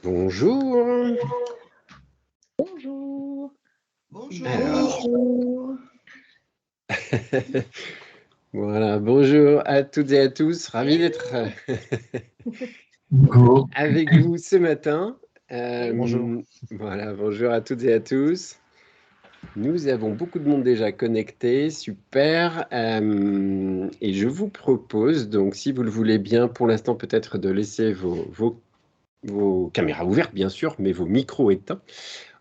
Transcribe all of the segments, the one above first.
Bonjour. Bonjour. Alors, Bonjour. voilà, bonjour à toutes et à tous. Ravi d'être Bonjour. avec vous ce matin. Bonjour. Voilà, bonjour à toutes et à tous. Nous avons beaucoup de monde déjà connecté, super. Et je vous propose, donc, si vous le voulez bien, pour l'instant, peut-être de laisser vos caméras ouvertes, bien sûr, mais vos micros éteints.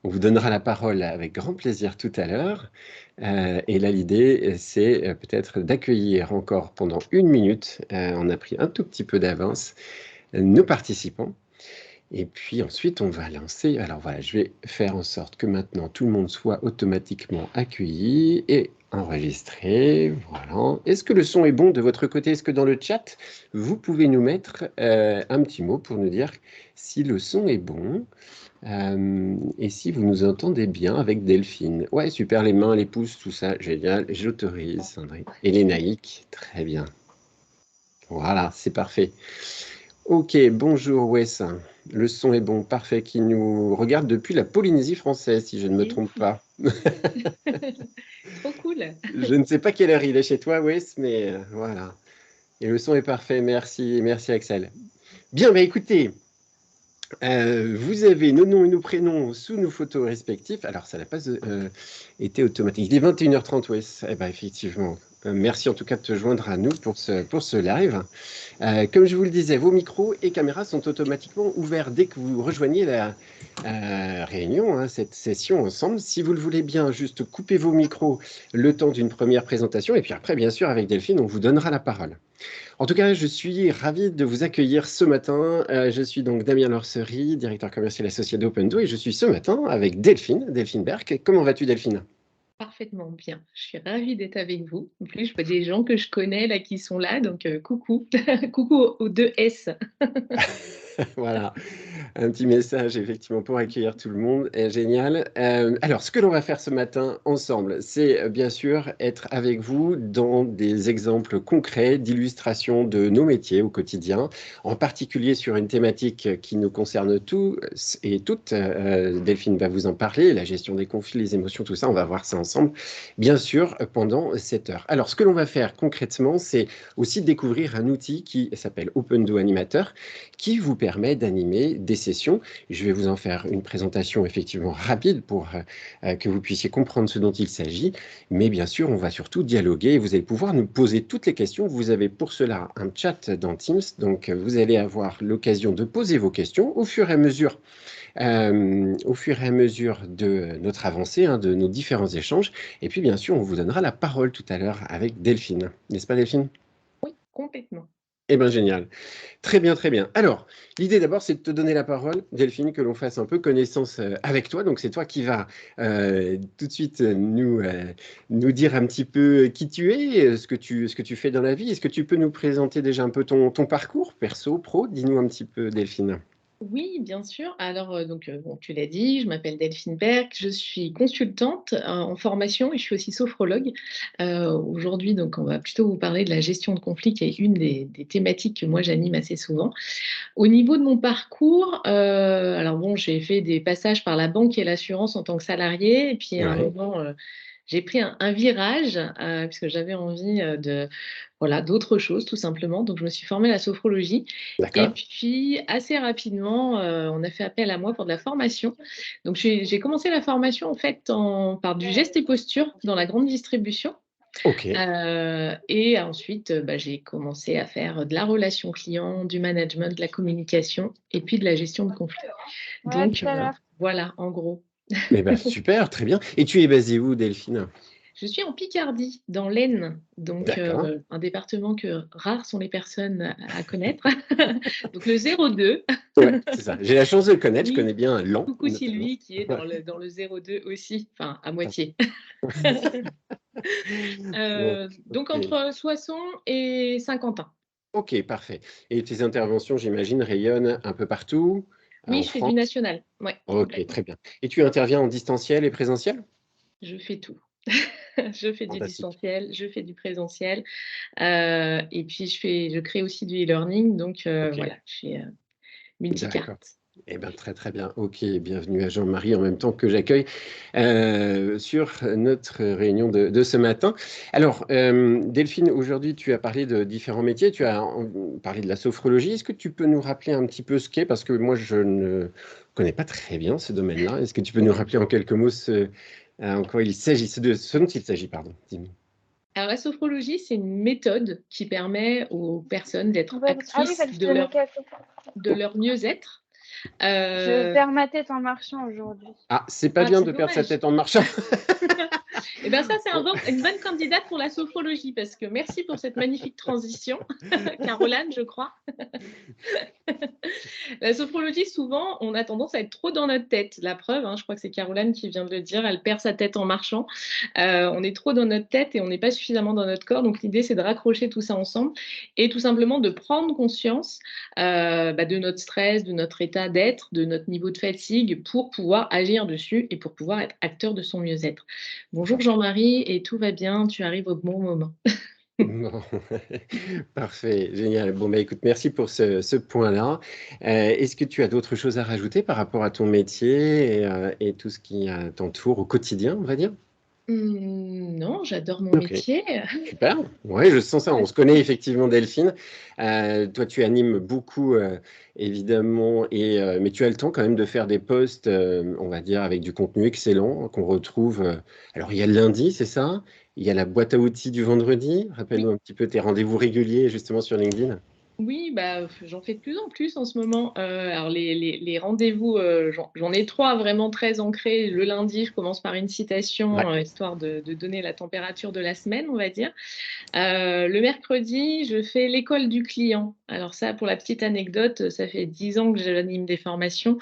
On vous donnera la parole avec grand plaisir tout à l'heure. Et là, l'idée, c'est peut-être d'accueillir encore pendant 1 minute, on a pris un tout petit peu d'avance, nos participants. Et puis ensuite, on va lancer. Alors voilà, je vais faire en sorte que maintenant tout le monde soit automatiquement accueilli et enregistré. Voilà. Est-ce que le son est bon de votre côté? Est-ce que dans le chat, vous pouvez nous mettre un petit mot pour nous dire si le son est bon? Et si vous nous entendez bien avec Delphine? Ouais, super, les mains, les pouces, tout ça, génial. J'autorise, Sandrine. Et les naïcs, très bien. Voilà, c'est parfait. Ok, bonjour Wes. Le son est bon, parfait, qui nous regarde depuis la Polynésie française, si je ne me Oui. trompe pas. Trop cool. Je ne sais pas quelle heure il est chez toi, Wes, mais voilà. Et le son est parfait, merci, merci Axel. Bien, bah écoutez, vous avez nos noms et nos prénoms sous nos photos respectifs. Alors, ça n'a pas été automatique. Il est 21h30, Wes. Eh ben, effectivement. Merci en tout cas de te joindre à nous pour ce live. Comme je vous le disais, vos micros et caméras sont automatiquement ouverts dès que vous rejoignez la réunion, hein, cette session ensemble. Si vous le voulez bien, juste coupez vos micros le temps d'une première présentation. Et puis après, bien sûr, avec Delphine, on vous donnera la parole. En tout cas, je suis ravi de vous accueillir ce matin. Je suis donc Damien Lorcery, directeur commercial associé d'Open2, et je suis ce matin avec Delphine Berck. Comment vas-tu, Delphine? Parfaitement bien. Je suis ravie d'être avec vous. En plus, je vois des gens que je connais là qui sont là, donc coucou. Coucou aux deux S. Voilà, un petit message effectivement pour accueillir tout le monde. Génial. Alors, ce que l'on va faire ce matin ensemble, c'est bien sûr être avec vous dans des exemples concrets d'illustration de nos métiers au quotidien, en particulier sur une thématique qui nous concerne tous et toutes. Delphine va vous en parler, la gestion des conflits, les émotions, tout ça, on va voir ça ensemble, bien sûr, pendant cette heure. Alors, ce que l'on va faire concrètement, c'est aussi découvrir un outil qui s'appelle Open2 Animator, qui vous permet d'animer des sessions. Je vais vous en faire une présentation effectivement rapide pour que vous puissiez comprendre ce dont il s'agit. Mais bien sûr, on va surtout dialoguer et vous allez pouvoir nous poser toutes les questions. Vous avez pour cela un chat dans Teams. Donc, vous allez avoir l'occasion de poser vos questions au fur et à mesure de notre avancée, hein, de nos différents échanges. Et puis, bien sûr, on vous donnera la parole tout à l'heure avec Delphine. N'est-ce pas, Delphine? Oui, complètement. Eh bien, génial. Très bien, très bien. Alors, l'idée d'abord, c'est de te donner la parole, Delphine, que l'on fasse un peu connaissance avec toi. Donc, c'est toi qui vas tout de suite nous dire un petit peu qui tu es, ce que tu fais dans la vie. Est-ce que tu peux nous présenter déjà un peu ton parcours, perso, pro? Dis-nous un petit peu, Delphine. Oui, bien sûr. Alors, bon, tu l'as dit, je m'appelle Delphine Berck, je suis consultante en formation et je suis aussi sophrologue. Aujourd'hui, donc, on va plutôt vous parler de la gestion de conflits, qui est une des thématiques que moi j'anime assez souvent. Au niveau de mon parcours, alors bon, j'ai fait des passages par la banque et l'assurance en tant que salariée, et puis à un Ouais, moment, j'ai pris un virage puisque j'avais envie voilà, d'autres choses, tout simplement. Donc, je me suis formée à la sophrologie. Et d'accord. puis, assez rapidement, on a fait appel à moi pour de la formation. Donc, j'ai commencé la formation, en fait, par du geste et posture dans la grande distribution. Ok, Et ensuite, bah, j'ai commencé à faire de la relation client, du management, de la communication et puis de la gestion de conflits. Donc, voilà, en gros. eh ben, super, très bien. Et tu es basée où, Delphine? Je suis en Picardie, dans l'Aisne, donc D'accord. un département que rares sont les personnes à connaître. Donc le 02. Ouais, c'est ça. J'ai la chance de le connaître. Je Oui, connais bien Lan, coucou notamment. Sylvie qui est dans le 02 aussi, enfin à moitié. Bon, Donc ok. entre Soissons et Saint-Quentin. Ok, parfait. Et tes interventions, j'imagine, rayonnent un peu partout Oui, en je fais du France? national, ouais, Ok, complètement. très bien. Et tu interviens en distanciel et présentiel? Je fais tout. Je fais du Fantastique. distanciel, je fais du présentiel, et puis je crée aussi du e-learning, donc Ok, voilà, je suis d'accord. multicarte. Eh bien, très très bien. Ok, bienvenue à Jean-Marie en même temps que j'accueille sur notre réunion de ce matin. Alors, Delphine, aujourd'hui, tu as parlé de différents métiers, tu as parlé de la sophrologie. Est-ce que tu peux nous rappeler un petit peu ce qu'est? Parce que moi, je ne connais pas très bien ce domaine-là. Est-ce que tu peux nous rappeler en quelques mots en quoi il s'agit, ce dont il s'agit, pardon. Dis-moi. Alors, la sophrologie, c'est une méthode qui permet aux personnes d'être Ah oui, actrices fallait que je te mette à côté. de leur mieux-être. Je perds ma tête en marchant aujourd'hui. Ah, c'est pas bien C'est de perdre sa dommage. tête en marchant. Et bien ça, c'est une bonne candidate pour la sophrologie, parce que merci pour cette magnifique transition, Caroline, je crois. La sophrologie, souvent, on a tendance à être trop dans notre tête. La preuve, je crois que c'est Caroline qui vient de le dire, elle perd sa tête en marchant. On est trop dans notre tête et on n'est pas suffisamment dans notre corps. Donc l'idée, c'est de raccrocher tout ça ensemble et tout simplement de prendre conscience de notre stress, de notre état d'être, de notre niveau de fatigue pour pouvoir agir dessus et pour pouvoir être acteur de son mieux-être. Bonjour Jean-Marie, et tout va bien, tu arrives au bon moment. Bon. Parfait, génial. Bon, bah, écoute, merci pour ce point-là. Est-ce que tu as d'autres choses à rajouter par rapport à ton métier et tout ce qui t'entoure au quotidien, on va dire? Non, j'adore mon Ok, métier. super. Oui, je sens ça. On se connaît effectivement, Delphine. Toi, tu animes beaucoup, évidemment, mais tu as le temps quand même de faire des posts, on va dire, avec du contenu excellent qu'on retrouve. Alors, il y a le lundi, c'est ça? Il y a la boîte à outils du vendredi. Rappelle-nous Oui. un petit peu tes rendez-vous réguliers, justement, sur LinkedIn. Oui, j'en fais de plus en plus en ce moment. Alors les rendez-vous, j'en ai trois vraiment très ancrés. Le lundi, je commence par une citation, Ouais. histoire de donner la température de la semaine, on va dire. Le mercredi, je fais l'école du client. Alors ça, pour la petite anecdote, ça fait 10 ans que j'anime des formations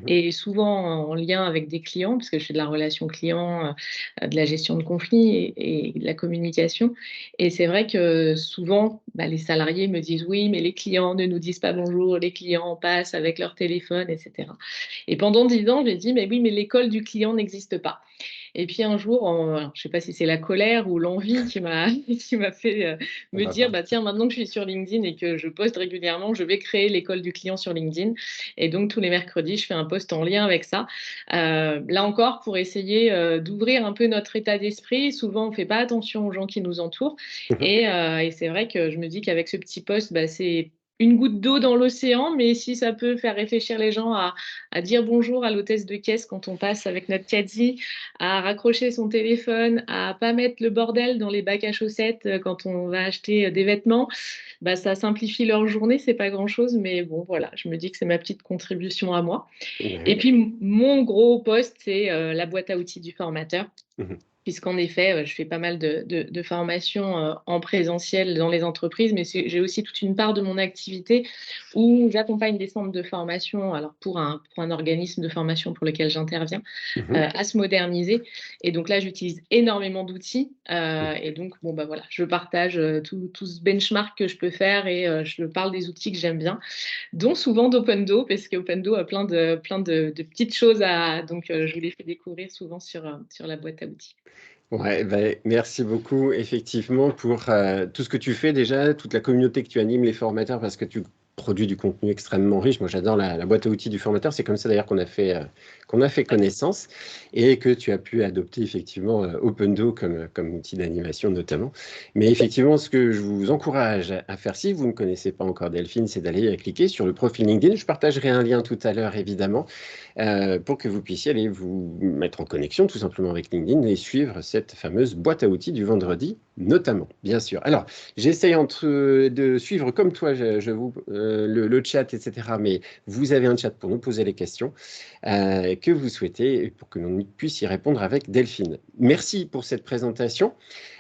et souvent en lien avec des clients, parce que je fais de la relation client, de la gestion de conflits et de la communication. Et c'est vrai que souvent, les salariés me disent oui, mais les clients ne nous disent pas bonjour, les clients passent avec leur téléphone, etc. Et pendant 10 ans, j'ai dit, mais oui, mais l'école du client n'existe pas. Et puis un jour, alors, je ne sais pas si c'est la colère ou l'envie qui m'a qui m'a fait On me va dire, voir. bah, tiens, maintenant que je suis sur LinkedIn et que je poste régulièrement, je vais créer l'école du client sur LinkedIn. Et donc, tous les mercredis, je fais un post en lien avec ça. Là encore, pour essayer d'ouvrir un peu notre état d'esprit. Souvent, on ne fait pas attention aux gens qui nous entourent. Et c'est vrai que je me dis qu'avec ce petit post, c'est une goutte d'eau dans l'océan, mais si ça peut faire réfléchir les gens à dire bonjour à l'hôtesse de caisse quand on passe avec notre caddie, à raccrocher son téléphone, à pas mettre le bordel dans les bacs à chaussettes quand on va acheter des vêtements, ça simplifie leur journée, c'est pas grand-chose, mais bon, voilà, je me dis que c'est ma petite contribution à moi. Et Ouais. puis, mon gros poste, c'est la boîte à outils du formateur. Mhm. Puisqu'en effet, je fais pas mal de formations en présentiel dans les entreprises, mais j'ai aussi toute une part de mon activité où j'accompagne des centres de formation, alors pour un organisme de formation pour lequel j'interviens, Mhm. à se moderniser. Et donc là, j'utilise énormément d'outils. Et donc, voilà, je partage tout ce benchmark que je peux faire et je parle des outils que j'aime bien, dont souvent d'OpenDo, parce qu'OpenDo a plein de petites choses donc je vous les fais découvrir souvent sur la boîte à outils. Ouais, merci beaucoup, effectivement, pour tout ce que tu fais déjà, toute la communauté que tu animes, les formateurs, parce que tu produis du contenu extrêmement riche. Moi, j'adore la boîte à outils du formateur. C'est comme ça, d'ailleurs, qu'on a fait connaissance et que tu as pu adopter, effectivement, OpenDo comme outil d'animation, notamment. Mais effectivement, ce que je vous encourage à faire, si vous ne connaissez pas encore Delphine, c'est d'aller cliquer sur le profil LinkedIn. Je partagerai un lien tout à l'heure, évidemment, pour que vous puissiez aller vous mettre en connexion tout simplement avec LinkedIn et suivre cette fameuse boîte à outils du vendredi, notamment, bien sûr. Alors, j'essaye de suivre comme toi le chat, etc. Mais vous avez un chat pour nous poser les questions que vous souhaitez pour que l'on puisse y répondre avec Delphine. Merci pour cette présentation.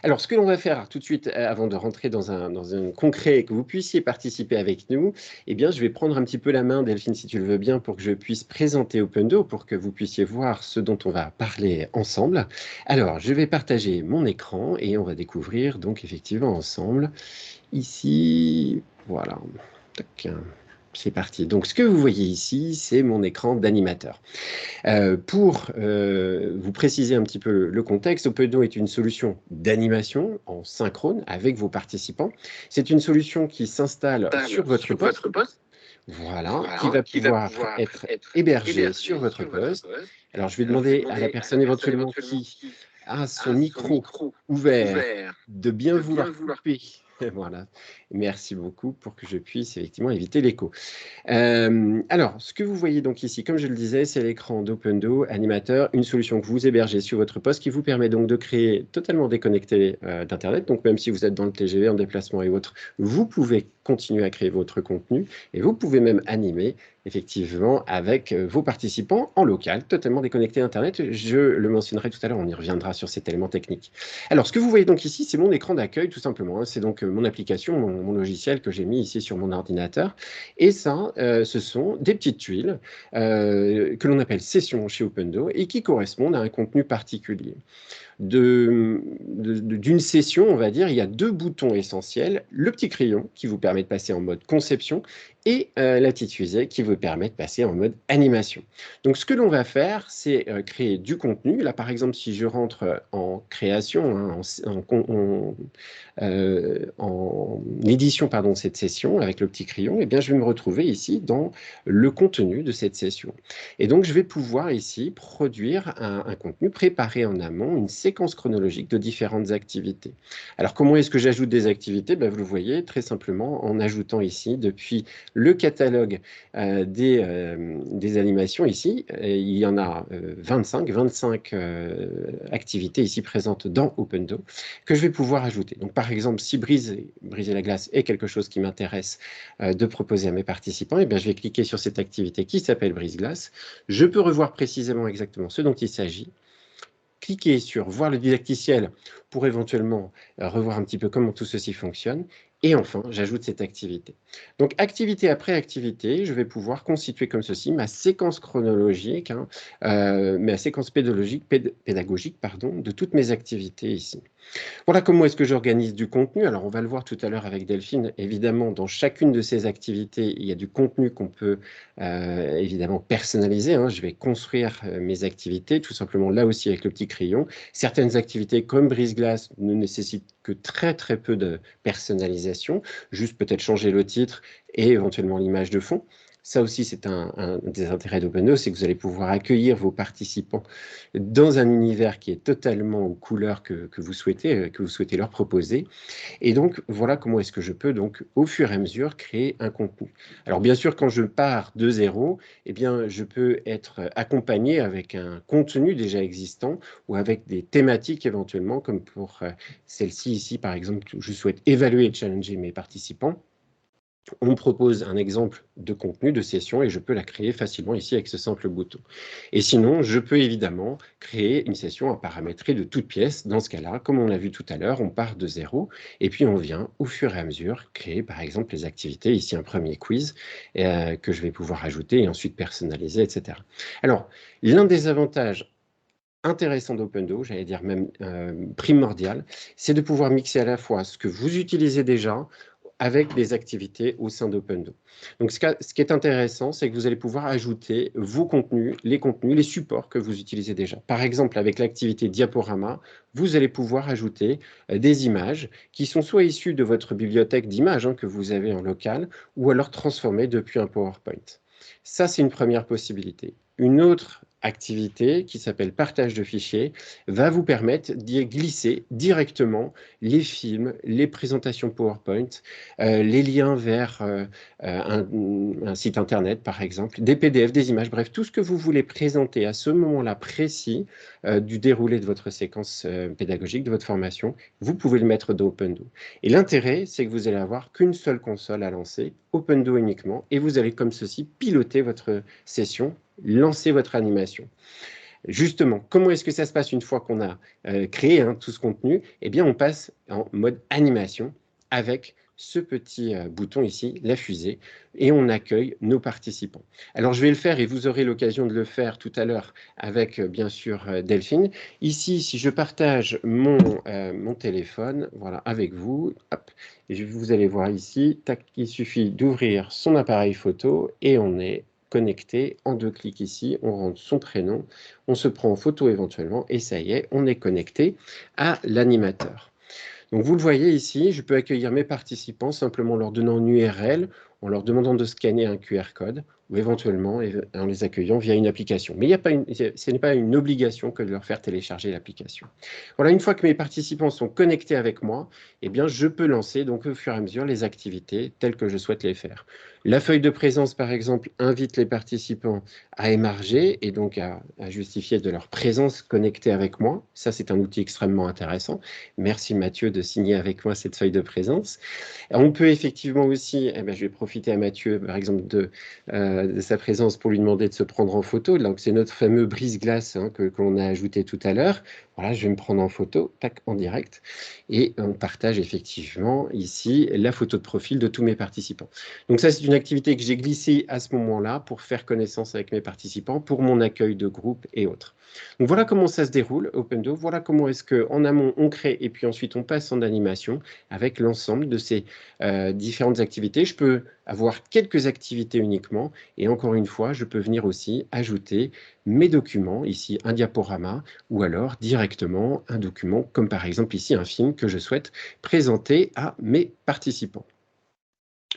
Alors, ce que l'on va faire tout de suite, avant de rentrer dans un concret et que vous puissiez participer avec nous, eh bien, je vais prendre un petit peu la main, Delphine, si tu le veux bien, pour que je puisse présenter OpenDo, pour que vous puissiez voir ce dont on va parler ensemble. Alors, je vais partager mon écran et on va découvrir donc effectivement ensemble ici, voilà. Tac. C'est parti. Donc, ce que vous voyez ici, c'est mon écran d'animateur. Pour vous préciser un petit peu le contexte, OpenDo est une solution d'animation en synchrone avec vos participants. C'est une solution qui s'installe sur votre poste. Voilà, qui va pouvoir être hébergé sur votre poste. Alors, je vais demander à la personne éventuellement qui a son micro ouvert de bien vouloir couper. Voilà, merci beaucoup pour que je puisse effectivement éviter l'écho. Alors, ce que vous voyez donc ici, comme je le disais, c'est l'écran d'Opendo Animateur, une solution que vous hébergez sur votre poste qui vous permet donc de créer totalement déconnecté d'Internet. Donc, même si vous êtes dans le TGV, en déplacement et autres, vous pouvez continuer à créer votre contenu et vous pouvez même animer effectivement avec vos participants en local, totalement déconnecté d'Internet. Je le mentionnerai tout à l'heure, on y reviendra sur cet élément technique. Alors, ce que vous voyez donc ici, c'est mon écran d'accueil, tout simplement, hein. C'est donc mon application, mon logiciel que j'ai mis ici sur mon ordinateur. Et ça, ce sont des petites tuiles que l'on appelle sessions chez Opendo et qui correspondent à un contenu particulier. D'une session, on va dire, il y a deux boutons essentiels, le petit crayon qui vous permet de passer en mode conception et la petite fusée qui vous permet de passer en mode animation. Donc ce que l'on va faire, c'est créer du contenu. Là, par exemple, si je rentre en création, hein, en édition pardon, de cette session avec le petit crayon, eh bien, je vais me retrouver ici dans le contenu de cette session. Et donc, je vais pouvoir ici produire un contenu préparé en amont, une séquence chronologique de différentes activités. Alors, comment est-ce que j'ajoute des activités? Ben, vous le voyez très simplement en ajoutant ici, depuis le catalogue des animations ici, il y en a 25 activités ici présentes dans Opendo que je vais pouvoir ajouter. Donc, par exemple, si briser la glace est quelque chose qui m'intéresse de proposer à mes participants, eh bien, je vais cliquer sur cette activité qui s'appelle brise-glace. Je peux revoir précisément exactement ce dont il s'agit. Cliquer sur voir le didacticiel pour éventuellement revoir un petit peu comment tout ceci fonctionne. Et enfin, j'ajoute cette activité. Donc, activité après activité, je vais pouvoir constituer comme ceci ma séquence chronologique, hein, ma séquence pédagogique pardon, de toutes mes activités ici. Voilà comment est-ce que j'organise du contenu. Alors, on va le voir tout à l'heure avec Delphine. Évidemment, dans chacune de ces activités, il y a du contenu qu'on peut évidemment personnaliser, hein. Je vais construire mes activités, tout simplement là aussi avec le petit crayon. Certaines activités, comme brise-glace, ne nécessitent que très très peu de personnalisation, juste peut-être changer le titre et éventuellement l'image de fond. Ça aussi, c'est un des intérêts d'Opendo, c'est que vous allez pouvoir accueillir vos participants dans un univers qui est totalement aux couleurs que vous souhaitez leur proposer. Et donc, voilà comment est-ce que je peux, donc, au fur et à mesure, créer un contenu. Alors, bien sûr, quand je pars de zéro, eh bien, je peux être accompagné avec un contenu déjà existant ou avec des thématiques éventuellement, comme pour celle-ci ici, par exemple, où je souhaite évaluer et challenger mes participants. On me propose un exemple de contenu, de session, et je peux la créer facilement ici avec ce simple bouton. Et sinon, je peux évidemment créer une session à paramétrer de toutes pièces. Dans ce cas-là, comme on l'a vu tout à l'heure, on part de zéro, et puis on vient au fur et à mesure créer, par exemple, les activités. Ici, un premier quiz que je vais pouvoir ajouter et ensuite personnaliser, etc. Alors, l'un des avantages intéressant d'Opendo, j'allais dire même primordial, c'est de pouvoir mixer à la fois ce que vous utilisez déjà avec des activités au sein d'Opendo. Donc, ce qui est intéressant, c'est que vous allez pouvoir ajouter vos contenus, les supports que vous utilisez déjà. Par exemple, avec l'activité diaporama, vous allez pouvoir ajouter des images qui sont soit issues de votre bibliothèque d'images que vous avez en local, ou alors transformées depuis un PowerPoint. Ça, c'est une première possibilité. Une autre activité qui s'appelle partage de fichiers va vous permettre d'y glisser directement les films, les présentations PowerPoint, les liens vers un site internet par exemple, des PDF, des images, bref, tout ce que vous voulez présenter à ce moment-là précis du déroulé de votre séquence pédagogique, de votre formation, vous pouvez le mettre dans Opendo. Et l'intérêt, c'est que vous allez avoir qu'une seule console à lancer, Opendo uniquement, et vous allez comme ceci piloter votre session, lancer votre animation. Justement, comment est-ce que ça se passe une fois qu'on a créé tout ce contenu? Eh bien, on passe en mode animation avec ce petit bouton ici, la fusée, et on accueille nos participants. Alors, je vais le faire et vous aurez l'occasion de le faire tout à l'heure avec, bien sûr, Delphine. Ici, si je partage mon téléphone, voilà, avec vous, hop, et vous allez voir ici, tac, il suffit d'ouvrir son appareil photo et on est connecté en 2 clics ici, on rentre son prénom, on se prend en photo éventuellement et ça y est, on est connecté à l'animateur. Donc vous le voyez ici, je peux accueillir mes participants simplement leur donnant une URL, en leur demandant de scanner un QR code ou éventuellement en les accueillant via une application. Mais ce n'est pas une obligation que de leur faire télécharger l'application. Voilà, une fois que mes participants sont connectés avec moi, eh bien, je peux lancer donc au fur et à mesure les activités telles que je souhaite les faire. La feuille de présence, par exemple, invite les participants à émarger et donc à justifier de leur présence connectée avec moi. Ça, c'est un outil extrêmement intéressant. Merci Mathieu de signer avec moi cette feuille de présence. On peut effectivement aussi, je vais profiter à Mathieu, par exemple, de sa présence pour lui demander de se prendre en photo. Donc, c'est notre fameux brise-glace que l'on a ajouté tout à l'heure. Voilà, je vais me prendre en photo, tac, en direct. Et on partage effectivement ici la photo de profil de tous mes participants. Donc ça, c'est une activité que j'ai glissée à ce moment-là pour faire connaissance avec mes participants, pour mon accueil de groupe et autres. Donc voilà comment ça se déroule, Opendo. Voilà comment est-ce qu'en amont, on crée et puis ensuite on passe en animation avec l'ensemble de ces différentes activités. Je peux avoir quelques activités uniquement et encore une fois, je peux venir aussi ajouter mes documents, ici un diaporama ou alors directement un document comme par exemple ici un film que je souhaite présenter à mes participants.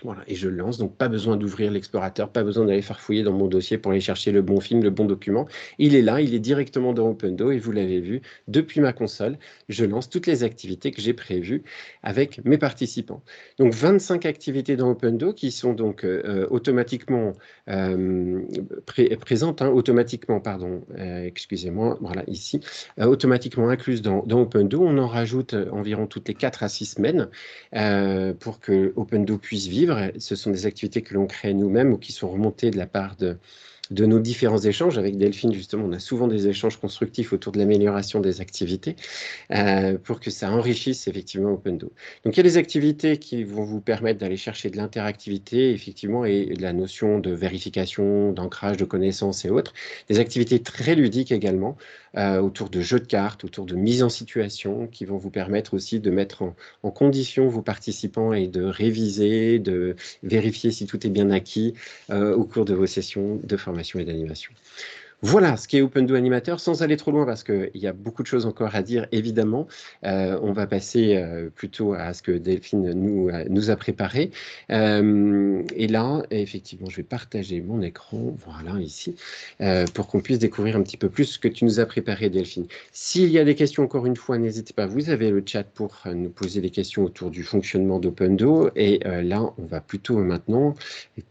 Voilà, et je le lance, donc pas besoin d'ouvrir l'explorateur, pas besoin d'aller farfouiller dans mon dossier pour aller chercher le bon film, le bon document. Il est là, il est directement dans Opendo et vous l'avez vu, depuis ma console, je lance toutes les activités que j'ai prévues avec mes participants. Donc 25 activités dans Opendo qui sont donc automatiquement présentes, automatiquement, pardon, excusez-moi, voilà, ici, automatiquement incluses dans Opendo. On en rajoute environ toutes les 4 à 6 semaines pour que Opendo puisse vivre. Ce sont des activités que l'on crée nous-mêmes ou qui sont remontées de la part de nos différents échanges. Avec Delphine, justement, on a souvent des échanges constructifs autour de l'amélioration des activités pour que ça enrichisse effectivement Opendo. Donc, il y a des activités qui vont vous permettre d'aller chercher de l'interactivité, effectivement, et de la notion de vérification, d'ancrage de connaissances et autres. Des activités très ludiques également, autour de jeux de cartes, autour de mise en situation, qui vont vous permettre aussi de mettre en condition vos participants et de réviser, de vérifier si tout est bien acquis au cours de vos sessions de formation et d'animation. Voilà ce qui est Opendo Animateur, sans aller trop loin parce qu'il y a beaucoup de choses encore à dire, évidemment. On va passer plutôt à ce que Delphine nous a préparé. Et là, effectivement, je vais partager mon écran, voilà, ici, pour qu'on puisse découvrir un petit peu plus ce que tu nous as préparé, Delphine. S'il y a des questions, encore une fois, n'hésitez pas, vous avez le chat pour nous poser des questions autour du fonctionnement d'Opendo. Et là, on va plutôt maintenant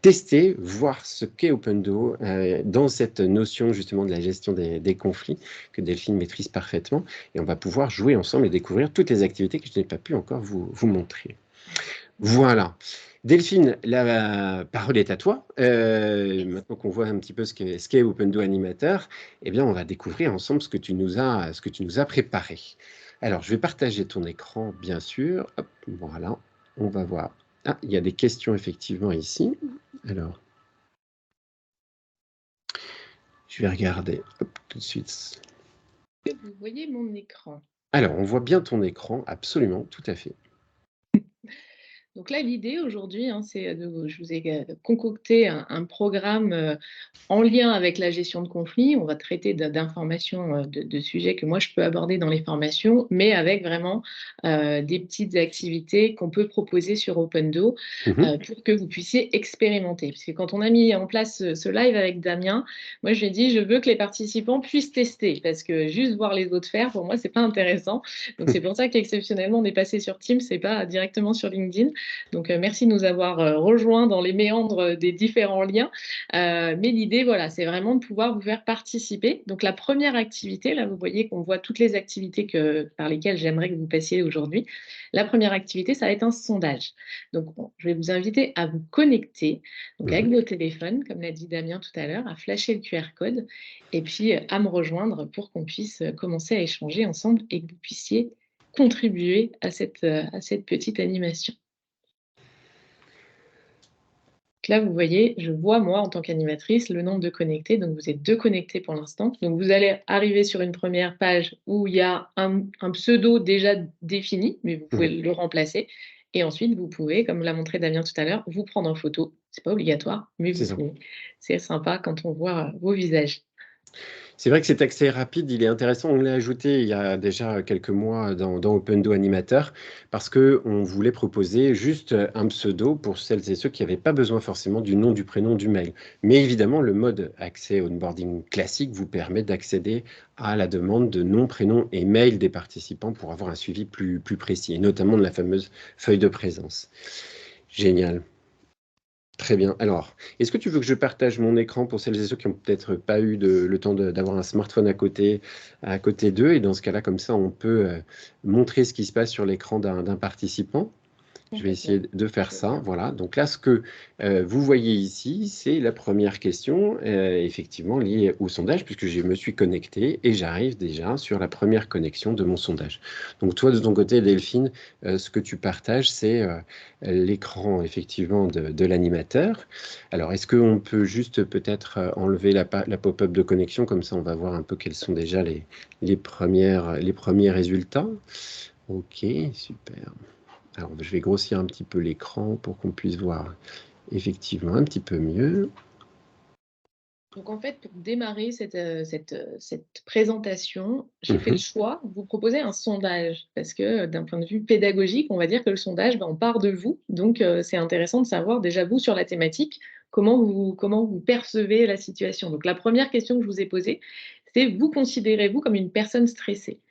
tester, voir ce qu'est Opendo dans cette notion justement de la gestion des conflits que Delphine maîtrise parfaitement. Et on va pouvoir jouer ensemble et découvrir toutes les activités que je n'ai pas pu encore vous montrer. Voilà. Delphine, la parole est à toi. Maintenant qu'on voit un petit peu ce qu'est Opendo Animateur, eh bien, on va découvrir ensemble ce que tu nous as préparé. Alors, je vais partager ton écran, bien sûr. Hop, voilà, on va voir. Ah, il y a des questions effectivement ici. Alors, je vais regarder tout de suite. Vous voyez mon écran? Alors, on voit bien ton écran, absolument, tout à fait. Donc là, l'idée aujourd'hui, c'est je vous ai concocté un programme en lien avec la gestion de conflits. On va traiter d'informations, de sujets que moi je peux aborder dans les formations, mais avec vraiment des petites activités qu'on peut proposer sur Opendo pour que vous puissiez expérimenter. Parce que quand on a mis en place ce live avec Damien, moi je lui ai dit, je veux que les participants puissent tester, parce que juste voir les autres faire, pour moi, c'est pas intéressant. Donc c'est pour ça qu'exceptionnellement, on est passé sur Teams et pas directement sur LinkedIn. Donc, merci de nous avoir rejoints dans les méandres des différents liens. Mais l'idée, voilà, c'est vraiment de pouvoir vous faire participer. Donc, la première activité, là, vous voyez qu'on voit toutes les activités par lesquelles j'aimerais que vous passiez aujourd'hui. La première activité, ça va être un sondage. Donc, je vais vous inviter à vous connecter donc avec vos téléphones, comme l'a dit Damien tout à l'heure, à flasher le QR code et puis à me rejoindre pour qu'on puisse commencer à échanger ensemble et que vous puissiez contribuer à cette petite animation. Là, vous voyez, je vois, moi, en tant qu'animatrice, le nombre de connectés. Donc, vous êtes 2 connectés pour l'instant. Donc, vous allez arriver sur une première page où il y a un pseudo déjà défini, mais vous pouvez le remplacer. Et ensuite, vous pouvez, comme l'a montré Damien tout à l'heure, vous prendre en photo. Ce n'est pas obligatoire, mais vous pouvez. C'est sympa quand on voit vos visages. C'est vrai que cet accès rapide, il est intéressant. On l'a ajouté il y a déjà quelques mois dans Opendo Animateur parce qu'on voulait proposer juste un pseudo pour celles et ceux qui n'avaient pas besoin forcément du nom, du prénom, du mail. Mais évidemment, le mode accès onboarding classique vous permet d'accéder à la demande de nom, prénom et mail des participants pour avoir un suivi plus précis, et notamment de la fameuse feuille de présence. Génial. Très bien. Alors, est-ce que tu veux que je partage mon écran pour celles et ceux qui n'ont peut-être pas eu le temps d'avoir un smartphone à côté d'eux? Et dans ce cas-là, comme ça, on peut montrer ce qui se passe sur l'écran d'un participant. Je vais essayer de faire ça. Voilà. Donc là, ce que vous voyez ici, c'est la première question, effectivement liée au sondage, puisque je me suis connecté et j'arrive déjà sur la première connexion de mon sondage. Donc toi, de ton côté, Delphine, ce que tu partages, c'est l'écran effectivement de l'animateur. Alors, est-ce qu'on peut juste peut-être enlever la pop-up de connexion, comme ça on va voir un peu quels sont déjà les premiers résultats. Ok, super. Alors, je vais grossir un petit peu l'écran pour qu'on puisse voir effectivement un petit peu mieux. Donc, en fait, pour démarrer cette présentation, j'ai fait le choix de vous proposer un sondage parce que d'un point de vue pédagogique, on va dire que le sondage, on part de vous. Donc, c'est intéressant de savoir déjà, vous, sur la thématique, comment vous percevez la situation. Donc, la première question que je vous ai posée, c'est: vous considérez-vous comme une personne stressée?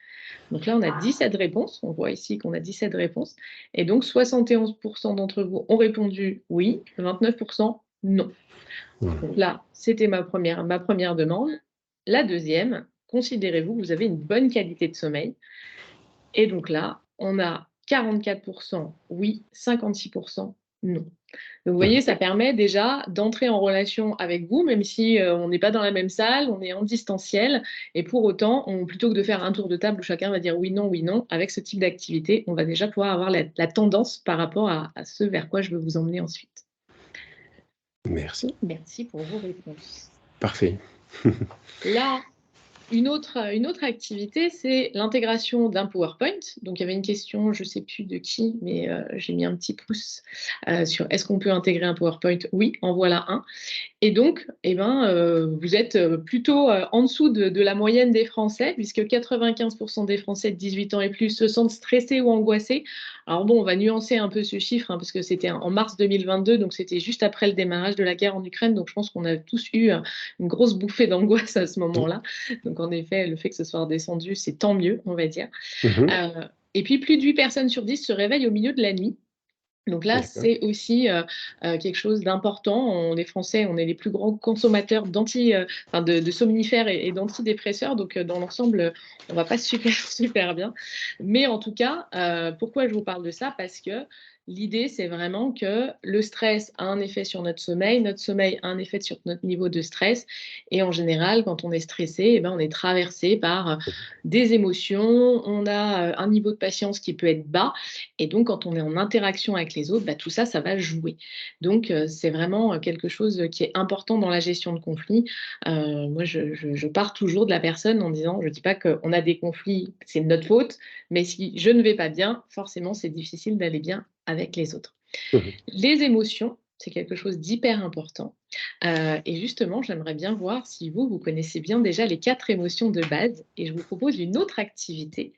Donc là, on a 17 réponses. On voit ici qu'on a 17 réponses. Et donc, 71% d'entre vous ont répondu oui, 29% non. Donc là, c'était ma première demande. La deuxième: considérez-vous que vous avez une bonne qualité de sommeil? Et donc là, on a 44% oui, 56% non. Donc, vous voyez, ça permet déjà d'entrer en relation avec vous, même si on n'est pas dans la même salle, on est en distanciel. Et pour autant, plutôt que de faire un tour de table où chacun va dire oui, non, avec ce type d'activité, on va déjà pouvoir avoir la tendance par rapport à ce vers quoi je veux vous emmener ensuite. Merci. Merci pour vos réponses. Parfait. Là, une autre activité, c'est l'intégration d'un PowerPoint. Donc, il y avait une question, je ne sais plus de qui, mais j'ai mis un petit pouce sur: est-ce qu'on peut intégrer un PowerPoint? Oui, en voilà un. Et donc, vous êtes plutôt en dessous de la moyenne des Français, puisque 95% des Français de 18 ans et plus se sentent stressés ou angoissés. Alors bon, on va nuancer un peu ce chiffre, parce que c'était en mars 2022, donc c'était juste après le démarrage de la guerre en Ukraine. Donc je pense qu'on a tous eu une grosse bouffée d'angoisse à ce moment-là. Donc en effet, le fait que ce soit redescendu, c'est tant mieux, on va dire. Et puis, plus de 8 personnes sur 10 se réveillent au milieu de la nuit. Donc là, c'est aussi quelque chose d'important. Les Français, on est les plus grands consommateurs de somnifères et d'antidépresseurs. Donc, dans l'ensemble, on ne va pas super bien. Mais en tout cas, pourquoi je vous parle de ça? Parce que l'idée, c'est vraiment que le stress a un effet sur notre sommeil a un effet sur notre niveau de stress. Et en général, quand on est stressé, on est traversé par des émotions, on a un niveau de patience qui peut être bas. Et donc, quand on est en interaction avec les autres, tout ça, ça va jouer. Donc, c'est vraiment quelque chose qui est important dans la gestion de conflits. Moi, je pars toujours de la personne en disant: je ne dis pas qu'on a des conflits, c'est de notre faute, mais si je ne vais pas bien, forcément, c'est difficile d'aller bien avec les autres. Les émotions, c'est quelque chose d'hyper important. Et justement, j'aimerais bien voir si vous connaissez bien déjà les 4 émotions de base. Et je vous propose une autre activité.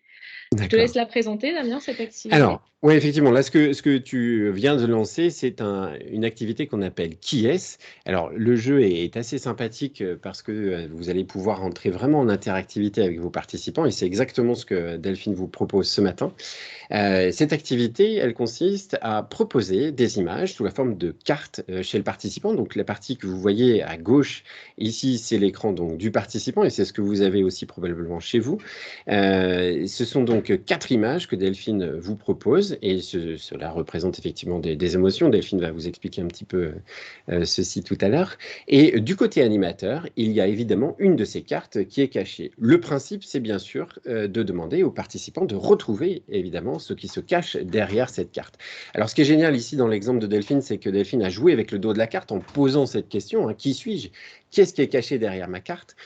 Je te laisse la présenter, Damien, cette activité. Alors, oui, effectivement, là, ce que tu viens de lancer, c'est une activité qu'on appelle Qui est-ce? Alors, le jeu est assez sympathique parce que vous allez pouvoir entrer vraiment en interactivité avec vos participants, et c'est exactement ce que Delphine vous propose ce matin. Cette activité, elle consiste à proposer des images sous la forme de cartes chez le participant. Donc, la partie que vous voyez à gauche, ici, c'est l'écran du participant, et c'est ce que vous avez aussi probablement chez vous. Ce sont donc 4 images que Delphine vous propose, et cela représente effectivement des émotions. Delphine va vous expliquer un petit peu ceci tout à l'heure. Et du côté animateur, il y a évidemment une de ces cartes qui est cachée. Le principe, c'est bien sûr de demander aux participants de retrouver évidemment ce qui se cache derrière cette carte. Alors, ce qui est génial ici dans l'exemple de Delphine, c'est que Delphine a joué avec le dos de la carte en posant cette question, qui suis-je? qu'est-ce qui est caché derrière ma carte,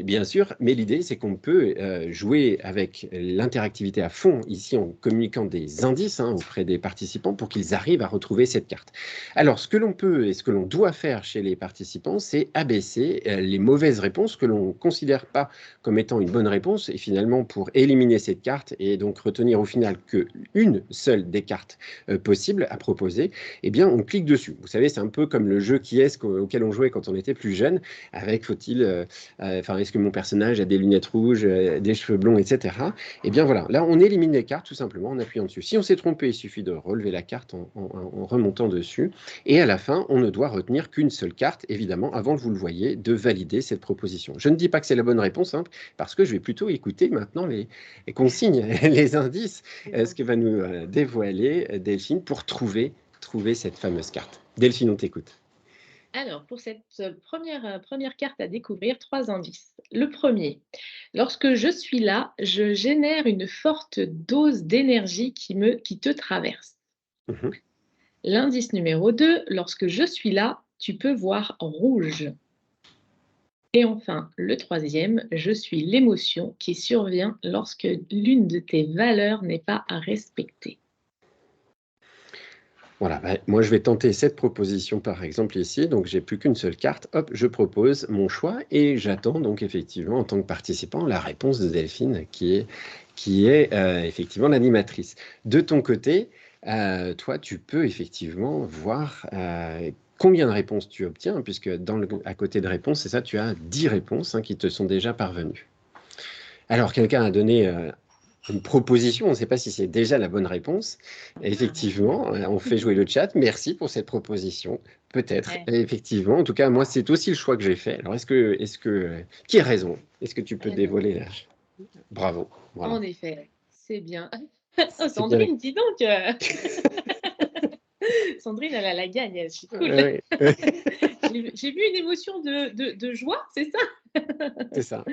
bien sûr, mais l'idée, c'est qu'on peut jouer avec l'interactivité à fond, ici, en communiquant des indices auprès des participants pour qu'ils arrivent à retrouver cette carte. Alors, ce que l'on peut et ce que l'on doit faire chez les participants, c'est abaisser les mauvaises réponses que l'on ne considère pas comme étant une bonne réponse, et finalement, pour éliminer cette carte et donc retenir au final qu'une seule des cartes possibles à proposer, eh bien, on clique dessus. Vous savez, c'est un peu comme le jeu qui est auquel on jouait quand on était plus jeune, avec faut-il, est-ce que mon personnage a des lunettes rouges, des cheveux blonds, etc. Eh bien voilà, là on élimine les cartes tout simplement en appuyant dessus. Si on s'est trompé, il suffit de relever la carte en remontant dessus. Et à la fin, on ne doit retenir qu'une seule carte, évidemment, avant, vous le voyez, de valider cette proposition. Je ne dis pas que c'est la bonne réponse, parce que je vais plutôt écouter maintenant les consignes, les indices, ce que va nous dévoiler Delphine pour trouver cette fameuse carte. Delphine, on t'écoute. Alors, pour cette première carte à découvrir, 3 indices. Le premier, lorsque je suis là, je génère une forte dose d'énergie qui te traverse. Mhm. L'indice numéro 2, lorsque je suis là, tu peux voir rouge. Et enfin, le troisième, je suis l'émotion qui survient lorsque l'une de tes valeurs n'est pas à respecter. Voilà, moi je vais tenter cette proposition par exemple ici, donc j'ai plus qu'une seule carte, hop, je propose mon choix et j'attends donc effectivement en tant que participant la réponse de Delphine qui est effectivement l'animatrice. De ton côté, toi tu peux effectivement voir combien de réponses tu obtiens, puisque à côté de réponses, c'est ça, tu as 10 réponses qui te sont déjà parvenues. Alors quelqu'un a donné une proposition, on ne sait pas si c'est déjà la bonne réponse. Effectivement, on fait jouer le chat. Merci pour cette proposition. Peut-être, effectivement. En tout cas, moi, c'est aussi le choix que j'ai fait. Alors, qui a raison? Est-ce que tu peux dévoiler l'âge? Bravo. Voilà. En effet, c'est bien. Oh, Sandrine, dis donc. Sandrine, elle a la gagne, elle, c'est cool. Ouais. J'ai vu une émotion de joie, c'est ça? C'est ça.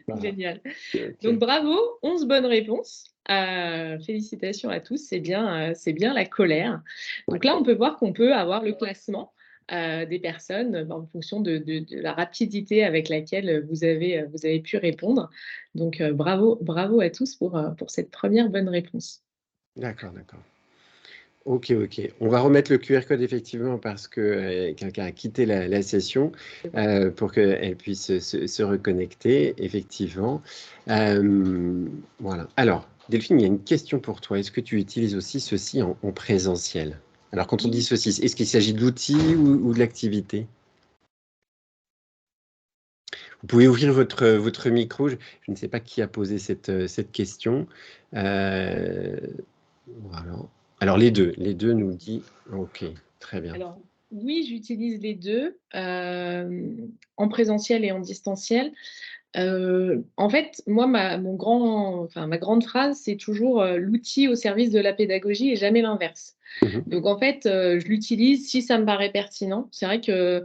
Voilà. Génial. Okay. Donc bravo, 11 bonnes réponses. Félicitations à tous, c'est bien la colère. Donc là, on peut voir qu'on peut avoir le classement des personnes en fonction de la rapidité avec laquelle vous avez pu répondre. Donc bravo à tous pour cette première bonne réponse. D'accord. Ok. On va remettre le QR code effectivement parce que quelqu'un a quitté la session pour qu'elle puisse se reconnecter, effectivement. Voilà. Alors, Delphine, il y a une question pour toi. Est-ce que tu utilises aussi ceci en présentiel? Alors, quand on dit ceci, est-ce qu'il s'agit de l'outil ou de l'activité? Vous pouvez ouvrir votre micro. Je ne sais pas qui a posé cette question. Voilà. Alors, les deux nous dit, ok, très bien. Alors, oui, j'utilise les deux, en présentiel et en distanciel. En fait, moi, ma grande phrase, c'est toujours l'outil au service de la pédagogie et jamais l'inverse. Donc, en fait, je l'utilise si ça me paraît pertinent. C'est vrai que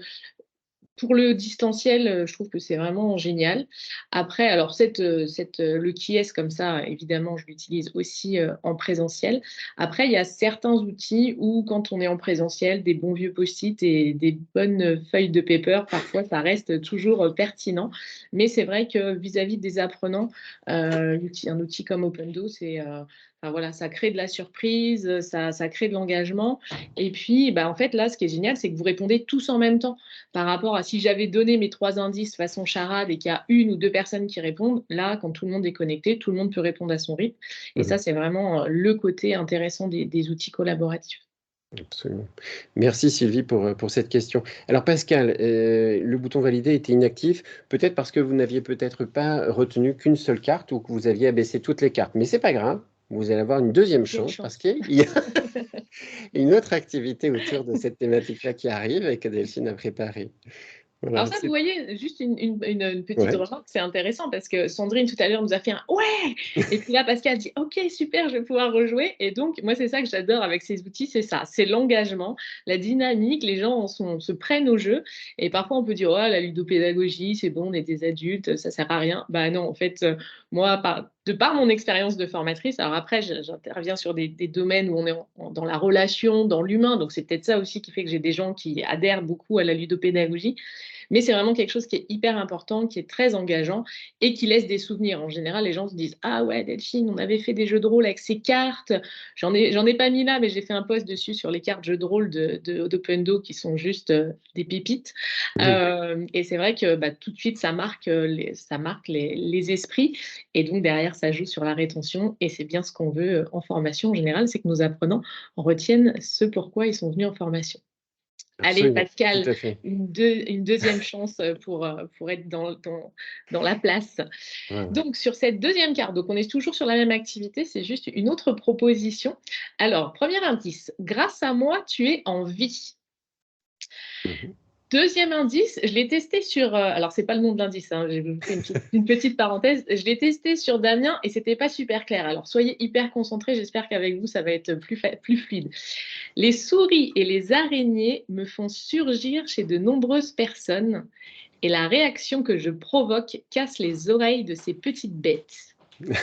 pour le distanciel, je trouve que c'est vraiment génial. Après, alors le qui est comme ça, évidemment, je l'utilise aussi en présentiel. Après, il y a certains outils où, quand on est en présentiel, des bons vieux post-it et des bonnes feuilles de paper, parfois, ça reste toujours pertinent. Mais c'est vrai que vis-à-vis des apprenants, un outil comme Opendo, voilà, ça crée de la surprise, ça crée de l'engagement. Et puis, en fait, là, ce qui est génial, c'est que vous répondez tous en même temps. Par rapport à si j'avais donné mes 3 indices façon charade et qu'il y a 1 ou 2 personnes qui répondent, là, quand tout le monde est connecté, tout le monde peut répondre à son rythme. Et ça, c'est vraiment le côté intéressant des outils collaboratifs. Absolument. Merci Sylvie pour cette question. Alors Pascal, le bouton valider était inactif, peut-être parce que vous n'aviez peut-être pas retenu qu'une seule carte ou que vous aviez abaissé toutes les cartes. Mais c'est pas grave, vous allez avoir une deuxième chance parce qu'il y a une autre activité autour de cette thématique-là qui arrive et que Delphine a préparée. Voilà, alors ça, vous voyez, juste une petite remarque, c'est intéressant parce que Sandrine, tout à l'heure, nous a fait un « ouais !» Et puis là, Pascal dit « ok, super, je vais pouvoir rejouer ». Et donc, moi, c'est ça que j'adore avec ces outils, c'est ça, c'est l'engagement, la dynamique, les gens se prennent au jeu. Et parfois, on peut dire « oh, la ludopédagogie, c'est bon, on est des adultes, ça sert à rien ». Bah non, en fait, moi, de par mon expérience de formatrice, alors après, j'interviens sur des domaines où on est dans la relation, dans l'humain, donc c'est peut-être ça aussi qui fait que j'ai des gens qui adhèrent beaucoup à la ludopédagogie. Mais c'est vraiment quelque chose qui est hyper important, qui est très engageant et qui laisse des souvenirs. En général, les gens se disent « Ah ouais, Delphine, on avait fait des jeux de rôle avec ces cartes. » J'en ai pas mis là, mais j'ai fait un post dessus sur les cartes jeux de rôle d'Open-Do qui sont juste des pépites. Et c'est vrai que tout de suite, ça marque les esprits. Et donc, derrière, ça joue sur la rétention. Et c'est bien ce qu'on veut en formation en général, c'est que nos apprenants retiennent ce pourquoi ils sont venus en formation. Allez, Absolument, Pascal, tout à fait. une deuxième chance pour être dans la place. Ouais, ouais. Donc, sur cette deuxième carte, donc on est toujours sur la même activité, c'est juste une autre proposition. Alors, premier indice, grâce à moi, tu es en vie. Deuxième indice, je l'ai testé sur... alors, c'est pas le nom de l'indice, hein, je vous fais une petite parenthèse. Je l'ai testé sur Damien et c'était pas super clair. Alors, soyez hyper concentrés. J'espère qu'avec vous, ça va être plus fluide. Les souris et les araignées me font surgir chez de nombreuses personnes et la réaction que je provoque casse les oreilles de ces petites bêtes. Je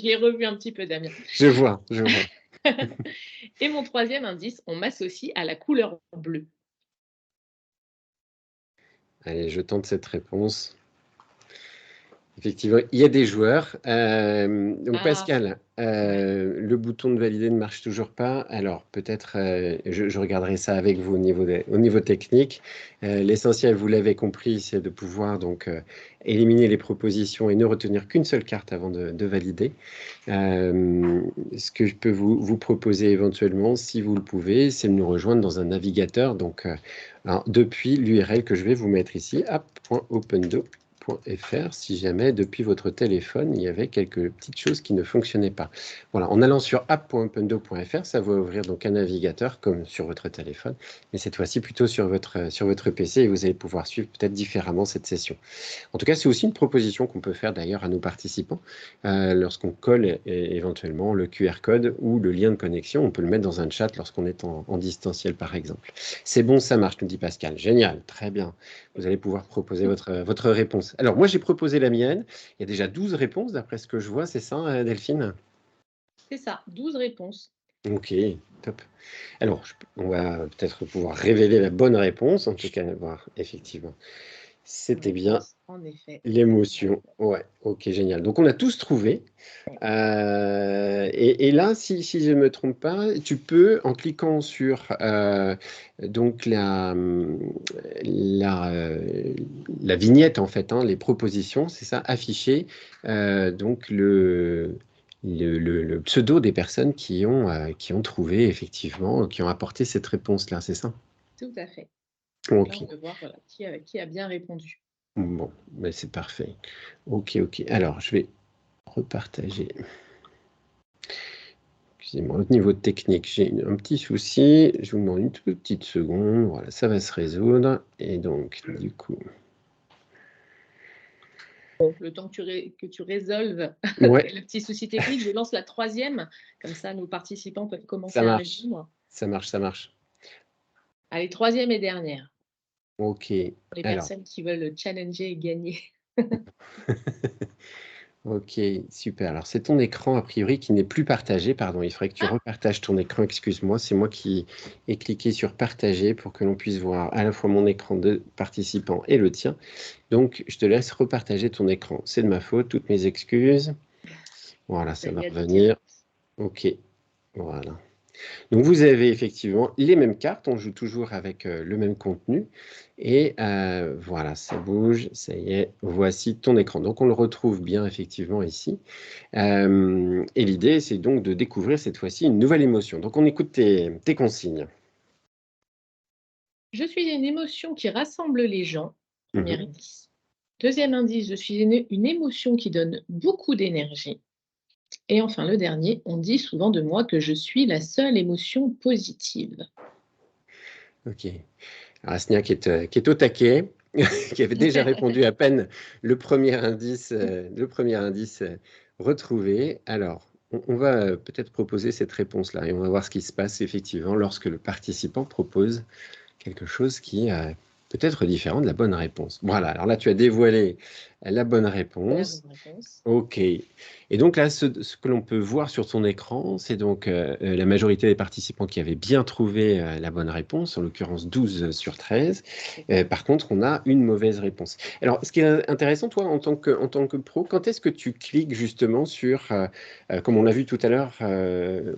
l'ai revu un petit peu, Damien. Je vois. Et mon troisième indice, on m'associe à la couleur bleue. Allez, je tente cette réponse. Effectivement, il y a des joueurs. Donc Pascal, le bouton de valider ne marche toujours pas. Alors peut-être, je regarderai ça avec vous au niveau technique. L'essentiel, vous l'avez compris, c'est de pouvoir donc éliminer les propositions et ne retenir qu'une seule carte avant de valider. Ce que je peux vous proposer éventuellement, si vous le pouvez, c'est de nous rejoindre dans un navigateur. Donc, alors, depuis l'URL que je vais vous mettre ici, app.opendo.fr, si jamais depuis votre téléphone il y avait quelques petites choses qui ne fonctionnaient pas. Voilà, en allant sur app.opendo.fr, ça va ouvrir donc un navigateur comme sur votre téléphone, mais cette fois-ci plutôt sur votre PC, et vous allez pouvoir suivre peut-être différemment cette session. En tout cas, c'est aussi une proposition qu'on peut faire d'ailleurs à nos participants lorsqu'on colle éventuellement le QR code ou le lien de connexion. On peut le mettre dans un chat lorsqu'on est en distanciel par exemple. C'est bon, ça marche, nous dit Pascal. Génial, très bien. Vous allez pouvoir proposer votre réponse. Alors, moi, j'ai proposé la mienne. Il y a déjà 12 réponses, d'après ce que je vois. C'est ça, Delphine? C'est ça, 12 réponses. Ok, top. Alors, on va peut-être pouvoir révéler la bonne réponse. En tout cas, voir, effectivement. C'était bien l'émotion. Ouais, ok, génial. Donc, on a tous trouvé. Et là, si je ne me trompe pas, tu peux, en cliquant sur donc la vignette, en fait, les propositions, c'est ça, afficher donc le pseudo des personnes qui ont trouvé, effectivement, qui ont apporté cette réponse-là, c'est ça? Tout à fait. Ok. Là, on peut voir qui a bien répondu. Bon, ben c'est parfait. Ok. Alors, je vais repartager. Excusez-moi, au niveau technique, j'ai un petit souci. Je vous demande une toute petite seconde. Voilà, ça va se résoudre. Et donc, du coup... Bon, le temps que tu résolves le petit souci technique, je lance la troisième. Comme ça, nos participants peuvent commencer à répondre. Ça marche. Allez, troisième et dernière. Ok. Pour les personnes qui veulent challenger et gagner. Ok, super. Alors, c'est ton écran, a priori, qui n'est plus partagé. Pardon, il faudrait que tu repartages ton écran. Excuse-moi, c'est moi qui ai cliqué sur partager pour que l'on puisse voir à la fois mon écran de participant et le tien. Donc, je te laisse repartager ton écran. C'est de ma faute, toutes mes excuses. Voilà, ça va revenir. Ok, voilà. Donc, vous avez effectivement les mêmes cartes. On joue toujours avec le même contenu. Et voilà, ça bouge. Ça y est, voici ton écran. Donc, on le retrouve bien effectivement ici. Et l'idée, c'est donc de découvrir cette fois-ci une nouvelle émotion. Donc, on écoute tes consignes. Je suis une émotion qui rassemble les gens. Premier indice. Deuxième indice, je suis une émotion qui donne beaucoup d'énergie. Et enfin, le dernier, on dit souvent de moi que je suis la seule émotion positive. Ok. Alors, Asnia qui est au taquet, qui avait déjà répondu à peine le premier indice retrouvé. Alors, on va peut-être proposer cette réponse-là et on va voir ce qui se passe effectivement lorsque le participant propose quelque chose qui peut être différent de la bonne réponse. Voilà, alors là, tu as dévoilé la bonne La réponse. bonne réponse. OK. Et donc là, ce que l'on peut voir sur ton écran, c'est donc la majorité des participants qui avaient bien trouvé la bonne réponse, en l'occurrence 12 sur 13. Par contre, on a une mauvaise réponse. Alors, ce qui est intéressant, toi, en tant que pro, quand est-ce que tu cliques justement sur, comme on l'a vu tout à l'heure,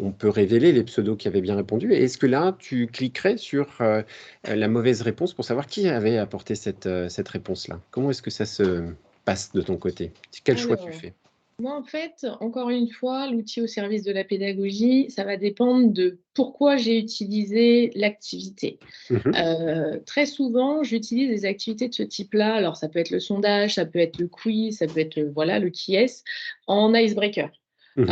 on peut révéler les pseudos qui avaient bien répondu. Est-ce que là, tu cliquerais sur la mauvaise réponse pour savoir qui avait apporté cette réponse-là? Comment est-ce que ça se passe de ton côté? Quel choix tu Alors, fais? moi, en fait, encore une fois, l'outil au service de la pédagogie, ça va dépendre de pourquoi j'ai utilisé l'activité. Mhm. Très souvent, j'utilise des activités de ce type-là. Alors, ça peut être le sondage, ça peut être le quiz, ça peut être voilà, le qui est en icebreaker. Mhm.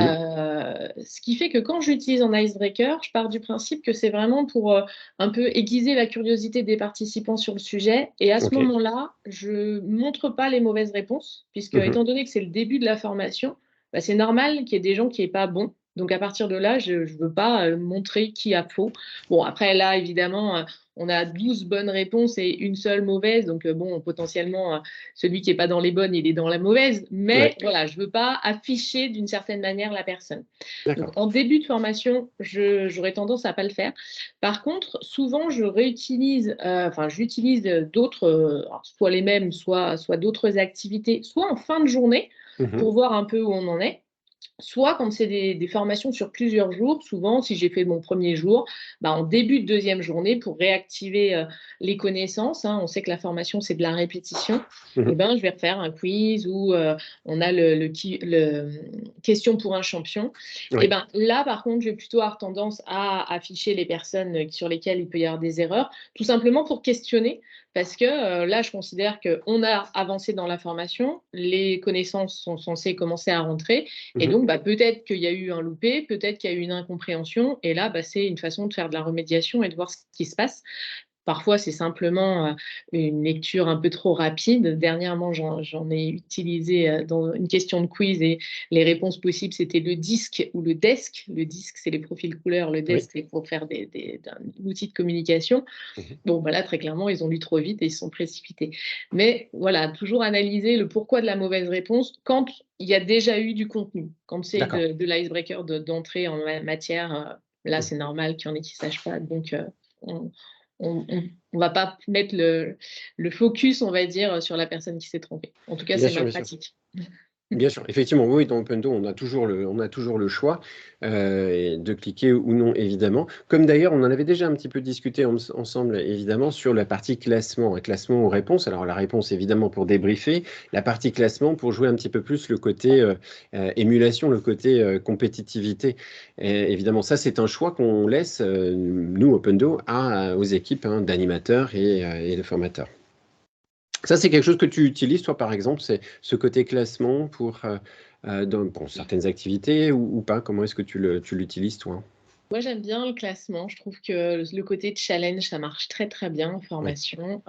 Ce qui fait que quand j'utilise en icebreaker, je pars du principe que c'est vraiment pour un peu aiguiser la curiosité des participants sur le sujet. Et à ce Ok. moment-là, je ne montre pas les mauvaises réponses, puisque Mhm. étant donné que c'est le début de la formation, bah, c'est normal qu'il y ait des gens qui n'aient pas bon. Donc à partir de là, je ne veux pas montrer qui a faux. Bon, après là, évidemment, on a 12 bonnes réponses et une seule mauvaise. Donc bon, potentiellement, celui qui n'est pas dans les bonnes, il est dans la mauvaise. Mais Ouais. voilà, je ne veux pas afficher d'une certaine manière la personne. Donc, D'accord. en début de formation, j'aurais tendance à ne pas le faire. Par contre, souvent, je réutilise, enfin, j'utilise d'autres, soit les mêmes, soit d'autres activités, soit en fin de journée Mhm. pour voir un peu où on en est. Soit quand c'est des formations sur plusieurs jours, souvent si j'ai fait mon premier jour, bah, en début de deuxième journée pour réactiver les connaissances, hein, on sait que la formation c'est de la répétition, et Mhm. ben, je vais refaire un quiz où on a question pour un champion. Et Oui. ben, là par contre je vais plutôt avoir tendance à afficher les personnes sur lesquelles il peut y avoir des erreurs, tout simplement pour questionner. Parce que là, je considère qu'on a avancé dans la formation, les connaissances sont censées commencer à rentrer, et Mhm. donc, bah, peut-être qu'il y a eu un loupé, peut-être qu'il y a eu une incompréhension. Et là, bah, c'est une façon de faire de la remédiation et de voir ce qui se passe. Parfois, c'est simplement une lecture un peu trop rapide. Dernièrement, j'en ai utilisé dans une question de quiz et les réponses possibles, c'était le disque ou le desk. Le disque, c'est les profils couleurs. Le Oui. desk, c'est pour faire un outil de communication. Mhm. Bon, bah là, très clairement, ils ont lu trop vite et ils se sont précipités. Mais voilà, toujours analyser le pourquoi de la mauvaise réponse quand il y a déjà eu du contenu. Quand c'est D'accord. de l'icebreaker d'entrée en matière, là, Mhm. c'est normal qu'il y en ait qui ne sachent pas. Donc, on ne va pas mettre le focus, on va dire, sur la personne qui s'est trompée. En tout cas, Bien c'est sûr, ma bien sûr. pratique. Bien sûr, effectivement, oui, dans Opendo, on a toujours le choix de cliquer ou non, évidemment. Comme d'ailleurs, on en avait déjà un petit peu discuté ensemble, évidemment, sur la partie classement, un classement aux réponses. Alors, la réponse, évidemment, pour débriefer, la partie classement pour jouer un petit peu plus le côté émulation, le côté compétitivité. Et, évidemment, ça, c'est un choix qu'on laisse, nous, Opendo, aux équipes hein, d'animateurs et de formateurs. Ça, c'est quelque chose que tu utilises, toi, par exemple, c'est ce côté classement pour dans bon, certaines activités ou pas? Comment est-ce que tu l'utilises, toi? Moi, j'aime bien le classement. Je trouve que le côté challenge, ça marche très, très bien en Oui. formation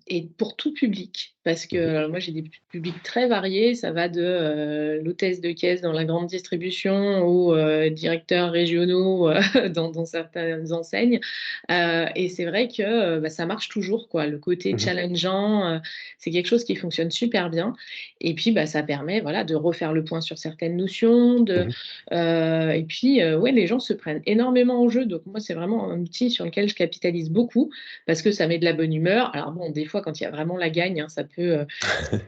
et pour tout public. Parce que Mhm. moi, j'ai des publics très variés. Ça va de l'hôtesse de caisse dans la grande distribution aux directeurs régionaux dans certaines enseignes. Et c'est vrai que bah, ça marche toujours, quoi. Le côté Mhm. challengeant, c'est quelque chose qui fonctionne super bien. Et puis, bah, ça permet voilà, de refaire le point sur certaines notions, Mhm. et puis, ouais, les gens se prennent énormément au jeu. Donc, moi, c'est vraiment un outil sur lequel je capitalise beaucoup parce que ça met de la bonne humeur. Alors, bon, des fois, quand il y a vraiment la gagne, hein, ça peut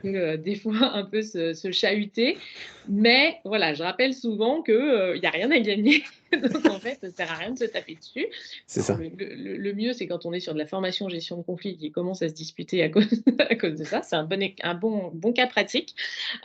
des fois un peu se chahuter. Mais voilà, je rappelle souvent qu'il n'y a rien à gagner. Donc, en fait, ça ne sert à rien de se taper dessus. C'est Alors, ça. le mieux, c'est quand on est sur de la formation gestion de conflit qui commence à se disputer à cause, à cause de ça. C'est un bon cas pratique.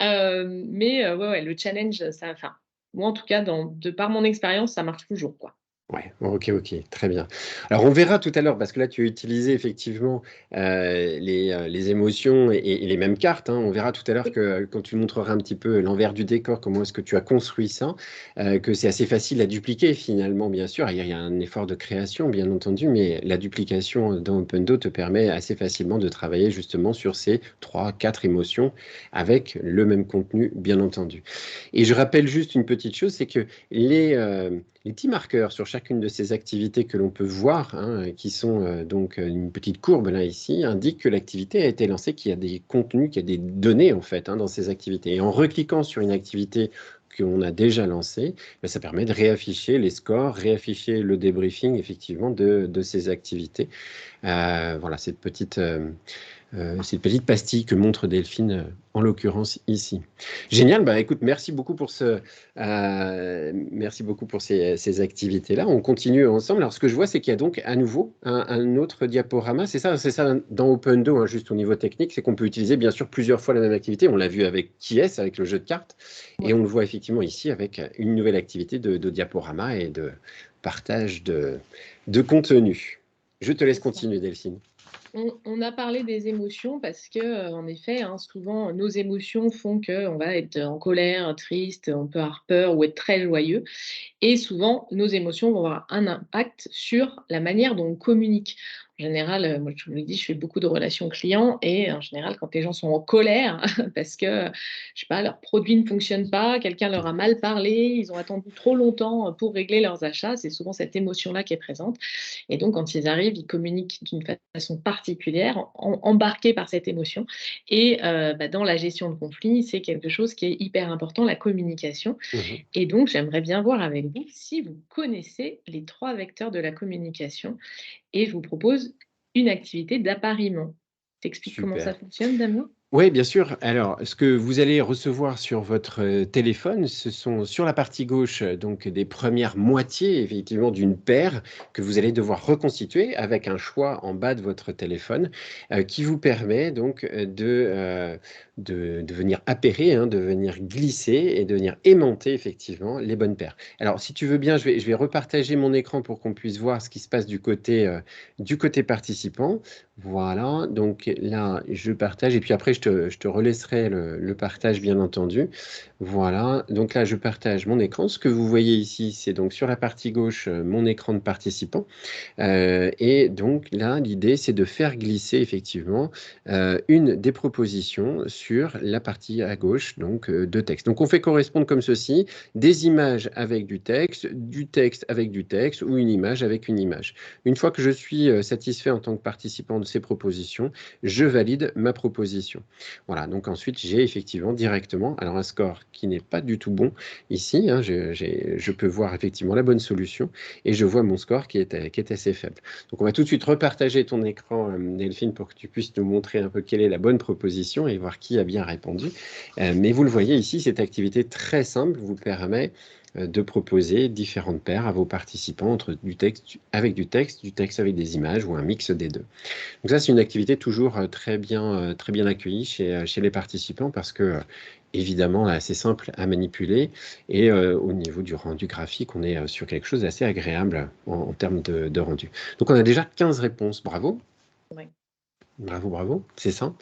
Mais ouais, ouais, le challenge, ça, enfin, moi, en tout cas, de par mon expérience, ça marche toujours, quoi. Ouais, OK, OK, très bien. Alors on verra tout à l'heure, parce que là tu as utilisé effectivement les émotions et les mêmes cartes, hein. On verra tout à l'heure Oui. que quand tu montreras un petit peu l'envers du décor, comment est-ce que tu as construit ça, que c'est assez facile à dupliquer finalement, bien sûr. Il y a un effort de création, bien entendu, mais la duplication dans Opendo te permet assez facilement de travailler justement sur ces 3, 4 émotions avec le même contenu, bien entendu. Et je rappelle juste une petite chose, c'est que Les petits marqueurs sur chacune de ces activités que l'on peut voir, hein, qui sont donc une petite courbe là ici, indiquent que l'activité a été lancée, qu'il y a des contenus, qu'il y a des données en fait dans ces activités. Et en recliquant sur une activité qu'on a déjà lancée, ben, ça permet de réafficher les scores, réafficher le débriefing effectivement de ces activités. Voilà, cette petite pastille que montre Delphine, en l'occurrence ici. Génial, bah écoute, merci beaucoup pour ces activités-là. On continue ensemble. Alors, ce que je vois, c'est qu'il y a donc à nouveau un autre diaporama. C'est ça dans Opendo, hein, juste au niveau technique, c'est qu'on peut utiliser bien sûr plusieurs fois la même activité. On l'a vu avec Qui est-ce, avec le jeu de cartes, et on le voit effectivement ici avec une nouvelle activité de diaporama et de partage de contenu. Je te laisse continuer, Delphine. On a parlé des émotions parce que, en effet, hein, souvent, nos émotions font qu'on va être en colère, triste, on peut avoir peur ou être très joyeux. Et souvent, nos émotions vont avoir un impact sur la manière dont on communique. En général, moi, je vous le dis, je fais beaucoup de relations clients et en général, quand les gens sont en colère parce que, je sais pas, leur produit ne fonctionne pas, quelqu'un leur a mal parlé, ils ont attendu trop longtemps pour régler leurs achats, c'est souvent cette émotion-là qui est présente. Et donc, quand ils arrivent, ils communiquent d'une façon particulière, embarqués par cette émotion. Et dans la gestion de conflit, c'est quelque chose qui est hyper important, la communication. Mhm. Et donc, j'aimerais bien voir avec vous si vous connaissez les 3 vecteurs de la communication et je vous propose une activité d'appariement. T'expliques comment ça Super. fonctionne, Damien? Oui, bien sûr. Alors, ce que vous allez recevoir sur votre téléphone, ce sont sur la partie gauche, donc des premières moitiés, effectivement, d'une paire que vous allez devoir reconstituer avec un choix en bas de votre téléphone qui vous permet donc de venir appairer, hein, de venir glisser et de venir aimanter, effectivement, les bonnes paires. Alors, si tu veux bien, je vais repartager mon écran pour qu'on puisse voir ce qui se passe du côté participant. Voilà, donc là, je partage et puis après, je te relaisserai le partage, bien entendu. Voilà, donc là, je partage mon écran. Ce que vous voyez ici, c'est donc sur la partie gauche, mon écran de participant. Et donc là, l'idée, c'est de faire glisser effectivement une des propositions sur la partie à gauche donc, de texte. Donc on fait correspondre comme ceci, des images avec du texte avec du texte ou une image avec une image. Une fois que je suis satisfait en tant que participant de ces propositions, je valide ma proposition. Voilà, donc ensuite j'ai effectivement directement, alors un score qui n'est pas du tout bon ici, hein, je peux voir effectivement la bonne solution et je vois mon score qui est assez faible. Donc on va tout de suite repartager ton écran, Delphine, pour que tu puisses nous montrer un peu quelle est la bonne proposition et voir qui a bien répondu. Mais vous le voyez ici, cette activité très simple vous permet de proposer différentes paires à vos participants entre du texte du texte avec des images ou un mix des deux. Donc ça, c'est une activité toujours très bien accueillie chez les participants parce que, évidemment, assez simple à manipuler et au niveau du rendu graphique, on est sur quelque chose d'assez agréable en termes de rendu. Donc on a déjà 15 réponses, bravo. Ouais. Bravo, bravo, c'est ça,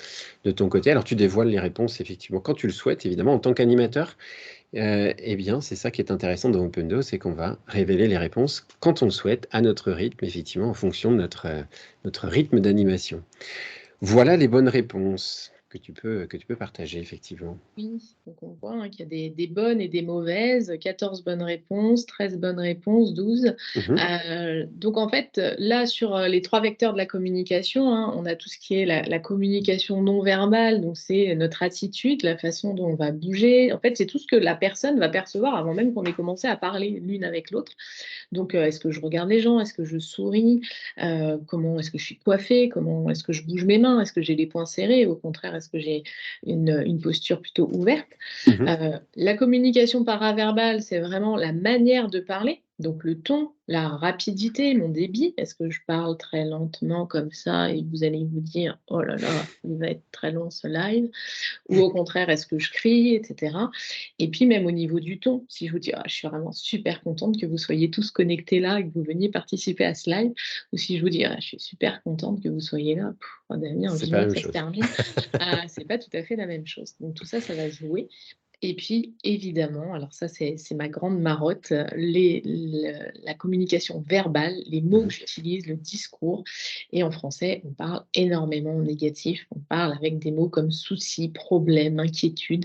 de ton côté. Alors tu dévoiles les réponses effectivement quand tu le souhaites, évidemment, en tant qu'animateur. Eh bien, c'est ça qui est intéressant dans Opendo, c'est qu'on va révéler les réponses quand on le souhaite, à notre rythme, effectivement, en fonction de notre rythme d'animation. Voilà les bonnes réponses que tu peux partager, effectivement. Oui, donc on voit qu'il y a des bonnes et des mauvaises, 14 bonnes réponses, 13 bonnes réponses, 12. Mhm. Donc en fait, là, sur les 3 vecteurs de la communication, hein, on a tout ce qui est la communication non verbale, donc c'est notre attitude, la façon dont on va bouger. En fait, c'est tout ce que la personne va percevoir avant même qu'on ait commencé à parler l'une avec l'autre. Donc, est-ce que je regarde les gens? Est-ce que je souris? Comment est-ce que je suis coiffée? Comment est-ce que je bouge mes mains? Est-ce que j'ai les poings serrés? Au contraire, est-ce que j'ai une posture plutôt ouverte? Mhm. La communication paraverbale, c'est vraiment la manière de parler, donc le ton, la rapidité, mon débit. Est-ce que je parle très lentement comme ça et vous allez vous dire: «Oh là là, il va être très long ce live», ou au contraire, est-ce que je crie, et cetera. Et puis même au niveau du ton, si je vous dis: «Ah, je suis vraiment super contente que vous soyez tous connectés là et que vous veniez participer à ce live», ou si je vous dis: «Ah, je suis super contente que vous soyez là, oh Damien, C'est pas vivement la que même ça se chose. termine». C'est pas tout à fait la même chose. Donc tout ça, ça va jouer. Et puis évidemment, alors ça c'est ma grande marotte, la communication verbale, les mots que Mhm. j'utilise, le discours. Et en français, on parle énormément en négatif, on parle avec des mots comme souci, problème, inquiétude,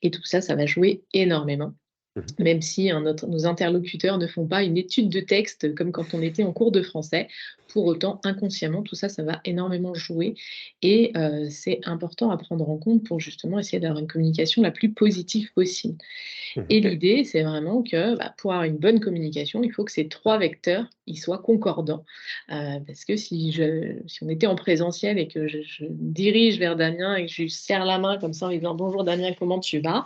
et tout ça, ça va jouer énormément. Mhm. même si nos interlocuteurs ne font pas une étude de texte comme quand on était en cours de français. Pour autant, inconsciemment, tout ça, ça va énormément jouer et c'est important à prendre en compte pour justement essayer d'avoir une communication la plus positive possible. Mhm. Et l'idée, c'est vraiment que pour avoir une bonne communication, il faut que ces 3 vecteurs, ils soient concordants. Parce que si on était en présentiel et que je me dirige vers Damien et que je lui serre la main comme ça en lui disant: «Bonjour Damien, comment tu vas?»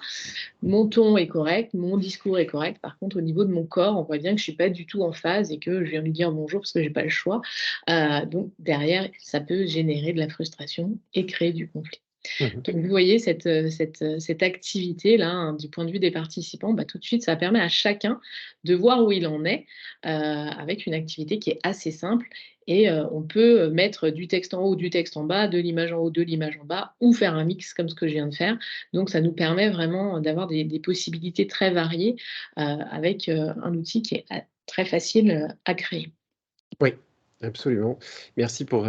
Mon ton est correct, mon discours est correct. Par contre, au niveau de mon corps, on voit bien que je suis pas du tout en phase et que je viens lui dire bonjour parce que j'ai pas le choix. Donc derrière, ça peut générer de la frustration et créer du conflit. Mhm. Donc vous voyez cette activité-là, hein, du point de vue des participants, tout de suite, ça permet à chacun de voir où il en est, avec une activité qui est assez simple et on peut mettre du texte en haut, du texte en bas, de l'image en haut, de l'image en bas ou faire un mix comme ce que je viens de faire. Donc ça nous permet vraiment d'avoir des possibilités très variées, avec, un outil qui est très facile, à créer. Oui, absolument. Merci pour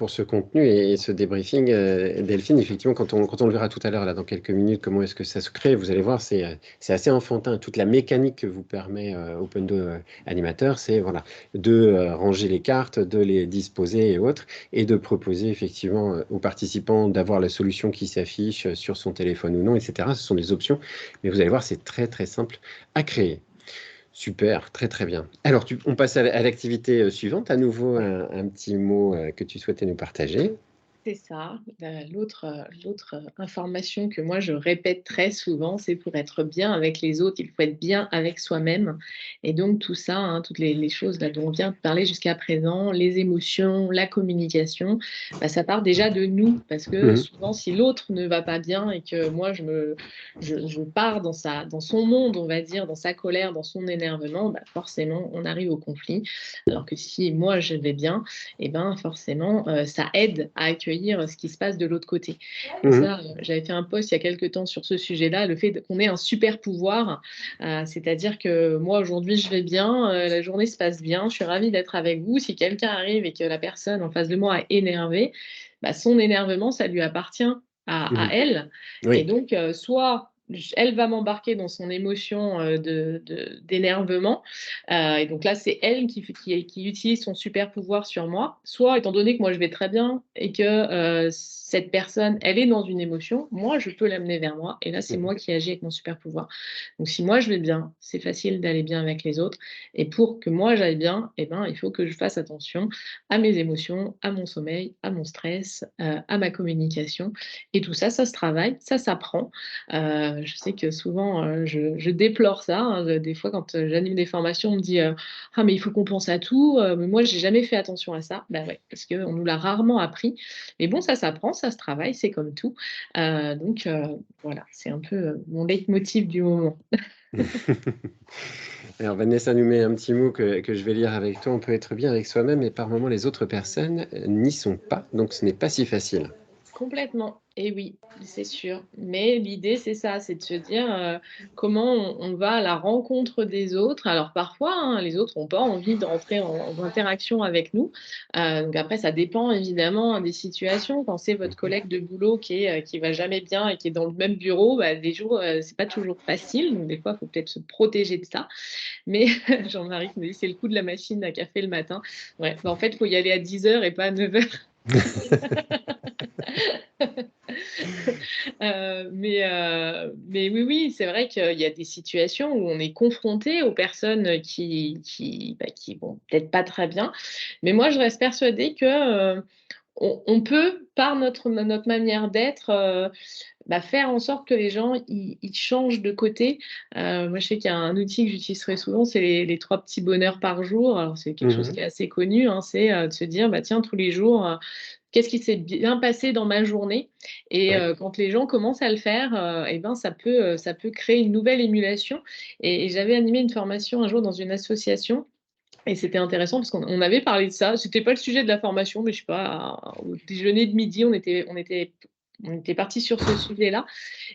ce contenu et ce débriefing, Delphine. Effectivement, quand on le verra tout à l'heure, là, dans quelques minutes, comment est-ce que ça se crée, vous allez voir, c'est assez enfantin. Toute la mécanique que vous permet Open2 Animateur, c'est voilà, de ranger les cartes, de les disposer et autres, et de proposer effectivement aux participants d'avoir la solution qui s'affiche sur son téléphone ou non, etc. Ce sont des options, mais vous allez voir, c'est très très simple à créer. Super, très très bien. Alors, on passe à l'activité suivante. À nouveau, un petit mot que tu souhaitais nous partager. C'est ça. L'autre information que moi je répète très souvent, c'est pour être bien avec les autres, il faut être bien avec soi-même. Et donc tout ça, hein, toutes les choses là dont on vient de parler jusqu'à présent, les émotions, la communication, ça part déjà de nous. Parce que Mhm. souvent, si l'autre ne va pas bien et que moi je pars dans son monde, on va dire, dans sa colère, dans son énervement, forcément, on arrive au conflit. Alors que si moi je vais bien, et ben forcément, ça aide à accueillir ce qui se passe de l'autre côté. Et Mhm. ça, j'avais fait un post il y a quelque temps sur ce sujet-là, le fait qu'on ait un super pouvoir, c'est-à-dire que moi aujourd'hui je vais bien, la journée se passe bien, je suis ravie d'être avec vous. Si quelqu'un arrive et que la personne en face de moi est énervée, son énervement, ça lui appartient à Mhm. elle. Et Oui. donc, soit elle va m'embarquer dans son émotion d'énervement, et donc là, c'est elle qui utilise son super pouvoir sur moi. Soit, étant donné que moi, je vais très bien et que cette personne, elle est dans une émotion, moi, je peux l'amener vers moi. Et là, c'est Mhm. moi qui agis avec mon super pouvoir. Donc, si moi, je vais bien, c'est facile d'aller bien avec les autres. Et pour que moi, j'aille bien, eh ben, il faut que je fasse attention à mes émotions, à mon sommeil, à mon stress, à ma communication. Et tout ça, ça se travaille, ça s'apprend. Je sais que souvent, je déplore ça, hein. Des fois, quand j'anime des formations, on me dit «Ah, mais il faut qu'on pense à tout, mais moi, j'ai jamais fait attention à ça». Ouais, parce qu'on nous l'a rarement appris. Mais bon, ça s'apprend, ça se travaille, c'est comme tout. Donc voilà, c'est un peu mon leitmotiv du moment. Alors, Vanessa nous met un petit mot que je vais lire avec toi. On peut être bien avec soi-même, et par moments, les autres personnes n'y sont pas. Donc, ce n'est pas si facile. Complètement. Et oui, c'est sûr. Mais l'idée, c'est ça, c'est de se dire comment on va à la rencontre des autres. Alors parfois, hein, les autres n'ont pas envie de rentrer en interaction avec nous. Donc après, ça dépend évidemment des situations. Quand c'est votre Mhm. collègue de boulot qui va jamais bien et qui est dans le même bureau, des jours, c'est pas toujours facile. Donc des fois, il faut peut-être se protéger de ça. Mais Jean-Marie qui me dit c'est le coup de la machine à café le matin. Ouais, en fait, il faut y aller à 10 heures et pas à 9 heures. Mais oui, oui, c'est vrai qu'il y a des situations où on est confronté aux personnes qui vont peut-être pas très bien. Mais moi, je reste persuadée que, on peut, par notre manière d'être, faire en sorte que les gens, ils changent de côté. Moi, je sais qu'il y a un outil que j'utilise très souvent, c'est les 3 petits bonheurs par jour. Alors c'est quelque chose qui Mhm. est assez connu, hein, c'est, de se dire: «Tiens, tous les jours, qu'est-ce qui s'est bien passé dans ma journée?» Et Oui. quand les gens commencent à le faire, et ben, ça peut créer une nouvelle émulation et j'avais animé une formation un jour dans une association et c'était intéressant parce qu'on avait parlé de ça. C'était pas le sujet de la formation, mais je sais pas, au déjeuner de midi, on était partis sur ce sujet-là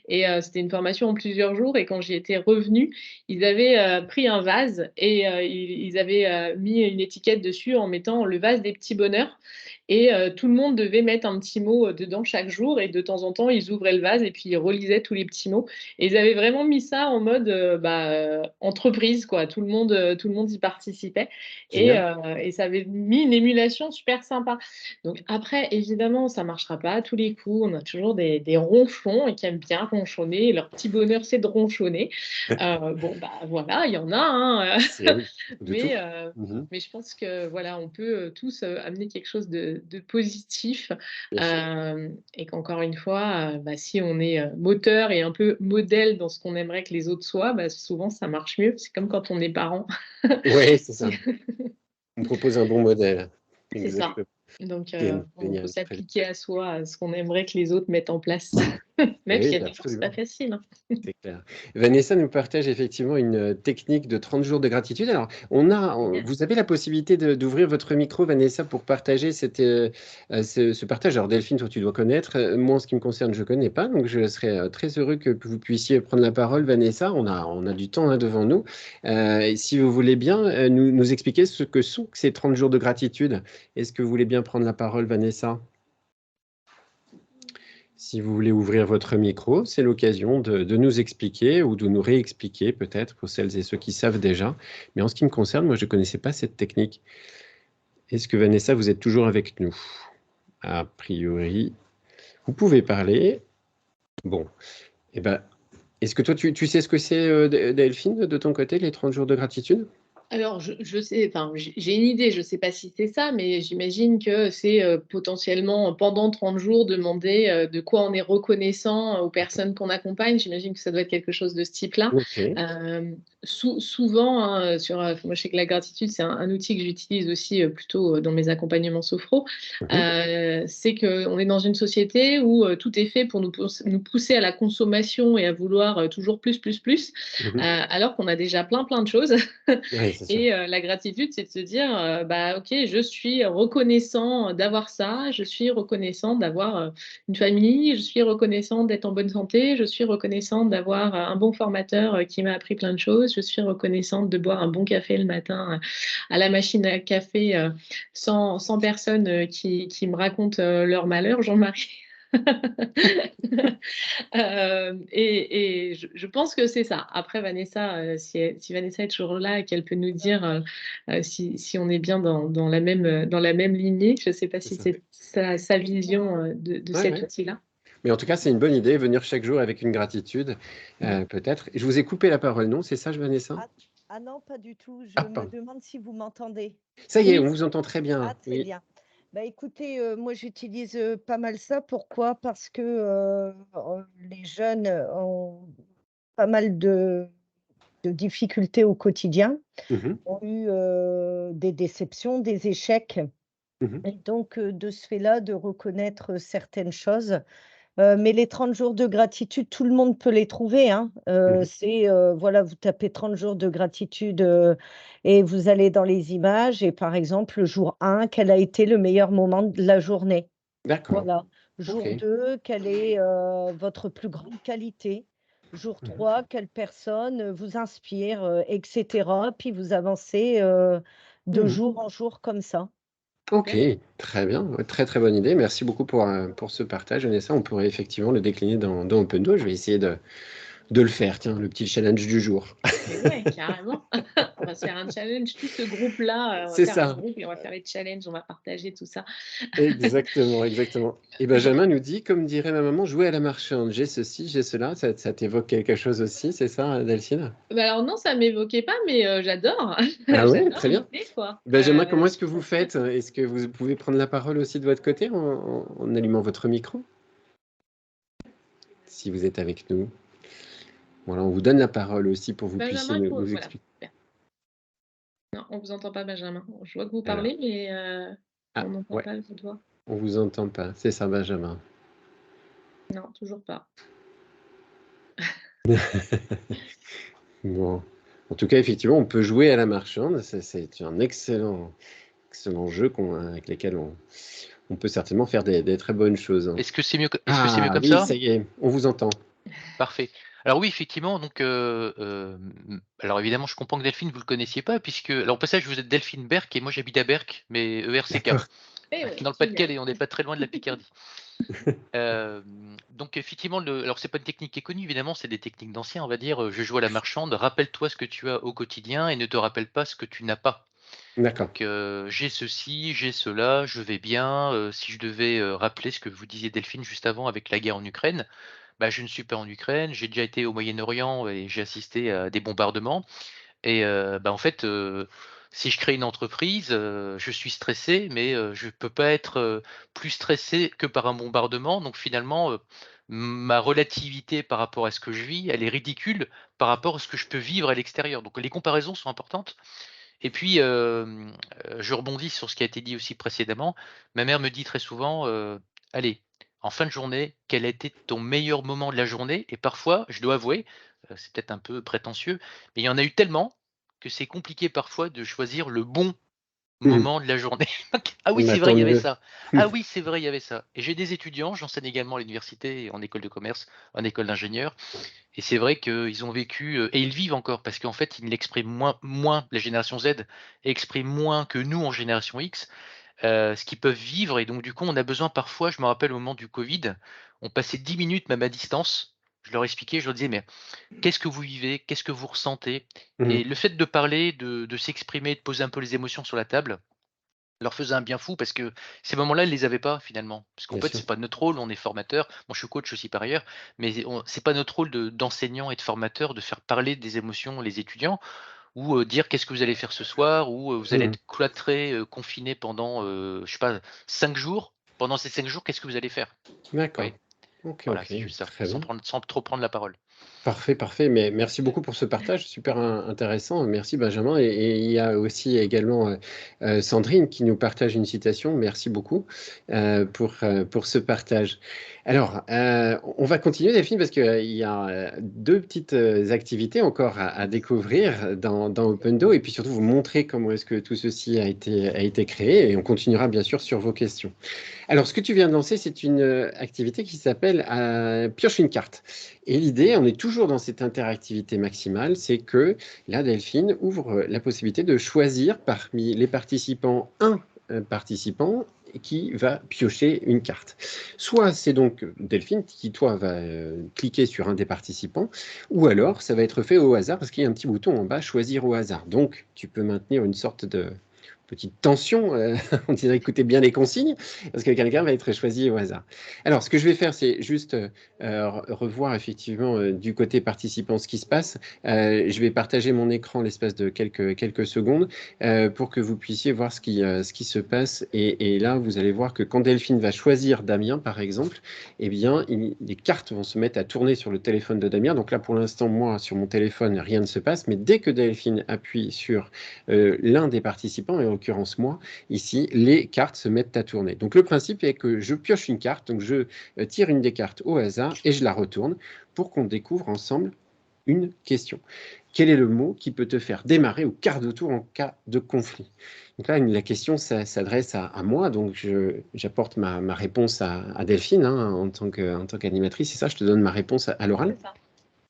et c'était une formation en plusieurs jours et quand j'y étais revenue, ils avaient, pris un vase et ils avaient, mis une étiquette dessus en mettant «le vase des petits bonheurs» Et tout le monde devait mettre un petit mot dedans chaque jour. Et de temps en temps, ils ouvraient le vase et puis ils relisaient tous les petits mots. Et ils avaient vraiment mis ça en mode entreprise, quoi. Tout le monde y participait. Et ça avait mis une émulation super sympa. Donc après, évidemment, ça ne marchera pas à tous les coups. On a toujours des ronchons et qui aiment bien ronchonner. Et leur petit bonheur, c'est de ronchonner. Bon, bah voilà, il y en a. Hein. Oui, de tout. Mais je pense que voilà, on peut tous amener quelque chose de positif. Bien sûr. Et qu'encore une fois, si on est moteur et un peu modèle dans ce qu'on aimerait que les autres soient, souvent ça marche mieux. C'est comme quand on est parent. Oui, c'est ça. On propose un bon modèle. C'est ça. Exactement. Donc, Génial, on peut très bien. s'appliquer à soi, à ce qu'on aimerait que les autres mettent en place. Même Oui, s'il y a des fois, c'est pas absolument. facile. Hein. C'est clair. Vanessa nous partage effectivement une technique de 30 jours de gratitude. Alors, vous avez la possibilité d'ouvrir votre micro, Vanessa, pour partager ce partage. Alors, Delphine, toi, tu dois connaître. Moi, en ce qui me concerne, je ne connais pas. Donc, je serais très heureux que vous puissiez prendre la parole, Vanessa. On a du temps devant nous. Et si vous voulez bien nous expliquer ce que sont ces 30 jours de gratitude. Est-ce que vous voulez bien prendre la parole, Vanessa? Si vous voulez ouvrir votre micro, c'est l'occasion de nous expliquer ou de nous réexpliquer peut-être pour celles et ceux qui savent déjà. Mais en ce qui me concerne, moi, je ne connaissais pas cette technique. Est-ce que Vanessa, vous êtes toujours avec nous? A priori, vous pouvez parler. Bon, eh ben, est-ce que toi, tu sais ce que c'est, Delphine, de ton côté, les 30 jours de gratitude? Alors, je sais, enfin, j'ai une idée, je ne sais pas si c'est ça, mais j'imagine que c'est potentiellement pendant 30 jours demander de quoi on est reconnaissant aux personnes qu'on accompagne. J'imagine que ça doit être quelque chose de ce type-là. Ok. Souvent, hein, moi je sais que la gratitude, c'est un outil que j'utilise aussi plutôt dans mes accompagnements sophro. C'est qu'on est dans une société où tout est fait pour nous pousser à la consommation et à vouloir toujours plus, plus, plus, alors qu'on a déjà plein, plein de choses. Oui, c'est sûr. Et la gratitude, c'est de se dire, ok, je suis reconnaissant d'avoir ça, je suis reconnaissant d'avoir une famille, je suis reconnaissant d'être en bonne santé, je suis reconnaissant d'avoir un bon formateur qui m'a appris plein de choses, je suis reconnaissante de boire un bon café le matin à la machine à café sans personne qui me raconte leur malheur, Jean-Marie. Et je pense que c'est ça. Après, Vanessa, si Vanessa est toujours là et qu'elle peut nous dire si on est bien dans la même lignée, je ne sais pas si c'est sa vision de cet outil-là. Mais en tout cas, c'est une bonne idée, venir chaque jour avec une gratitude, peut-être. Je vous ai coupé la parole, non? C'est ça, Vanessa? Ah non, pas du tout. Je me demande si vous m'entendez. Ça y est, on vous entend très bien. Ah, très bien. Bah, écoutez, moi j'utilise pas mal ça. Pourquoi? Parce que les jeunes ont pas mal de difficultés au quotidien, ont eu des déceptions, des échecs. Et donc, de ce fait-là, de reconnaître certaines choses. Mais les 30 jours de gratitude, tout le monde peut les trouver, hein. C'est, voilà, vous tapez 30 jours de gratitude, et vous allez dans les images et par exemple, le jour 1, quel a été le meilleur moment de la journée? D'accord. Voilà. Jour 2, quelle est, votre plus grande qualité? Jour 3, quelle personne vous inspire, et cetera. Puis vous avancez, de jour en jour comme ça. Ok, très bien. Ouais, très, très bonne idée. Merci beaucoup pour ce partage, Vanessa. On pourrait effectivement le décliner dans Open2. Je vais essayer de le faire. Tiens, le petit challenge du jour. Ouais, carrément. On va se faire un challenge, tout ce groupe-là. C'est ça. Un ça. groupe et on va faire les challenges, on va partager tout ça. Exactement, exactement. Et Benjamin nous dit, comme dirait ma maman, jouer à la marchande. J'ai ceci, j'ai cela. Ça t'évoque quelque chose aussi, c'est ça, Delphine? Alors non, ça ne m'évoquait pas, mais j'adore. Ah ouais, J'adore très bien. l'idée, quoi. Benjamin, comment est-ce que vous faites? Est-ce que vous pouvez prendre la parole aussi de votre côté en allumant votre micro? Si vous êtes avec nous. Voilà, on vous donne la parole aussi pour que vous puissiez nous expliquer. Voilà. Non, on ne vous entend pas, Benjamin. Je vois que vous parlez, mais on n'entend pas votre voix. On vous entend pas. C'est ça, Benjamin. Non, toujours pas. Bon. En tout cas, effectivement, on peut jouer à la marchande. C'est un excellent jeu avec lequel on peut certainement faire des très bonnes choses. Est-ce que c'est mieux, comme oui, ça? Ça y est, on vous entend. Parfait. Alors oui, effectivement, donc alors évidemment, je comprends que Delphine, vous le connaissiez pas, puisque alors au passage, vous êtes Delphine Berck et moi j'habite à Berck, mais ERCK. Dans le Pas-de-Calais, on n'est pas très loin de la Picardie. Donc effectivement, alors c'est pas une technique qui est connue, évidemment, c'est des techniques d'anciens, on va dire. Je joue à la marchande, rappelle-toi ce que tu as au quotidien et ne te rappelle pas ce que tu n'as pas. D'accord. Donc j'ai ceci, j'ai cela, je vais bien. Si je devais rappeler ce que vous disiez Delphine juste avant avec la guerre en Ukraine, bah, je ne suis pas en Ukraine, j'ai déjà été au Moyen-Orient et j'ai assisté à des bombardements. Et bah, en fait, si je crée une entreprise, je suis stressé, mais je peux pas être, plus stressé que par un bombardement. Donc finalement, ma relativité par rapport à ce que je vis, elle est ridicule par rapport à ce que je peux vivre à l'extérieur. Donc les comparaisons sont importantes. Et puis, je rebondis sur ce qui a été dit aussi précédemment. Ma mère me dit très souvent, «Allez, en fin de journée, quel a été ton meilleur moment de la journée?» Et parfois, je dois avouer, c'est peut-être un peu prétentieux, mais il y en a eu tellement que c'est compliqué parfois de choisir le bon Mmh. moment de la journée. Ah oui, Bah, c'est vrai, tant il y avait mieux. ça. Ah oui, c'est vrai, il y avait ça. Et j'ai des étudiants, j'enseigne également à l'université, en école de commerce, en école d'ingénieur. Et c'est vrai qu'ils ont vécu, et ils vivent encore parce qu'en fait, ils l'expriment moins la génération Z exprime moins que nous en génération X, ce qu'ils peuvent vivre et donc du coup, on a besoin parfois, je me rappelle au moment du covid, on passait 10 minutes même à distance. Je leur expliquais, je leur disais: «Mais qu'est-ce que vous vivez? Qu'est-ce que vous ressentez?» Mmh. Et le fait de parler, de s'exprimer, de poser un peu les émotions sur la table, leur faisait un bien fou parce que ces moments-là, ils les avaient pas finalement. Parce qu'en Bien fait, sûr. c'est pas notre rôle, on est formateur. Moi, je suis coach aussi par ailleurs, mais c'est pas notre rôle d'enseignant et de formateur de faire parler des émotions les étudiants ou dire qu'est-ce que vous allez faire ce soir ou vous allez Mmh. être cloîtré, confiné pendant, je sais pas, 5 jours. Pendant ces 5 jours, qu'est-ce que vous allez faire? Vous D'accord. voyez? OK, Voilà, OK. c'est juste ça, Très bien. sans trop prendre la parole. Parfait, parfait. Mais merci beaucoup pour ce partage, super intéressant. Merci Benjamin. Et il y a aussi également Sandrine qui nous partage une citation. Merci beaucoup pour ce partage. Alors, on va continuer, Delphine, parce qu'il y a deux petites activités encore à découvrir dans Opendo, et puis surtout vous montrer comment est-ce que tout ceci a été créé. Et on continuera bien sûr sur vos questions. Alors, ce que tu viens de lancer, c'est une activité qui s'appelle Pioche une carte. Et l'idée, on est toujours dans cette interactivité maximale, c'est que là, Delphine ouvre la possibilité de choisir parmi les participants un participant qui va piocher une carte. Soit c'est donc Delphine qui, toi, va cliquer sur un des participants, ou alors ça va être fait au hasard parce qu'il y a un petit bouton en bas, choisir au hasard. Donc, tu peux maintenir une sorte de petite tension, on dirait écoutez bien les consignes, parce que quelqu'un va être choisi au hasard. Alors, ce que je vais faire, c'est juste revoir effectivement du côté participant ce qui se passe. Je vais partager mon écran l'espace de quelques secondes pour que vous puissiez voir ce qui se passe. Et là, vous allez voir que quand Delphine va choisir Damien, par exemple, eh bien, les cartes vont se mettre à tourner sur le téléphone de Damien. Donc là, pour l'instant, moi, sur mon téléphone, rien ne se passe. Mais dès que Delphine appuie sur l'un des participants, et en l'occurrence moi, ici, les cartes se mettent à tourner. Donc le principe est que je pioche une carte, donc je tire une des cartes au hasard et je la retourne pour qu'on découvre ensemble une question. Quel est le mot qui peut te faire démarrer au quart de tour en cas de conflit? Donc là, la question s'adresse à moi, donc j'apporte ma réponse à Delphine hein, en tant qu'animatrice, c'est ça, je te donne ma réponse à l'oral. C'est ça,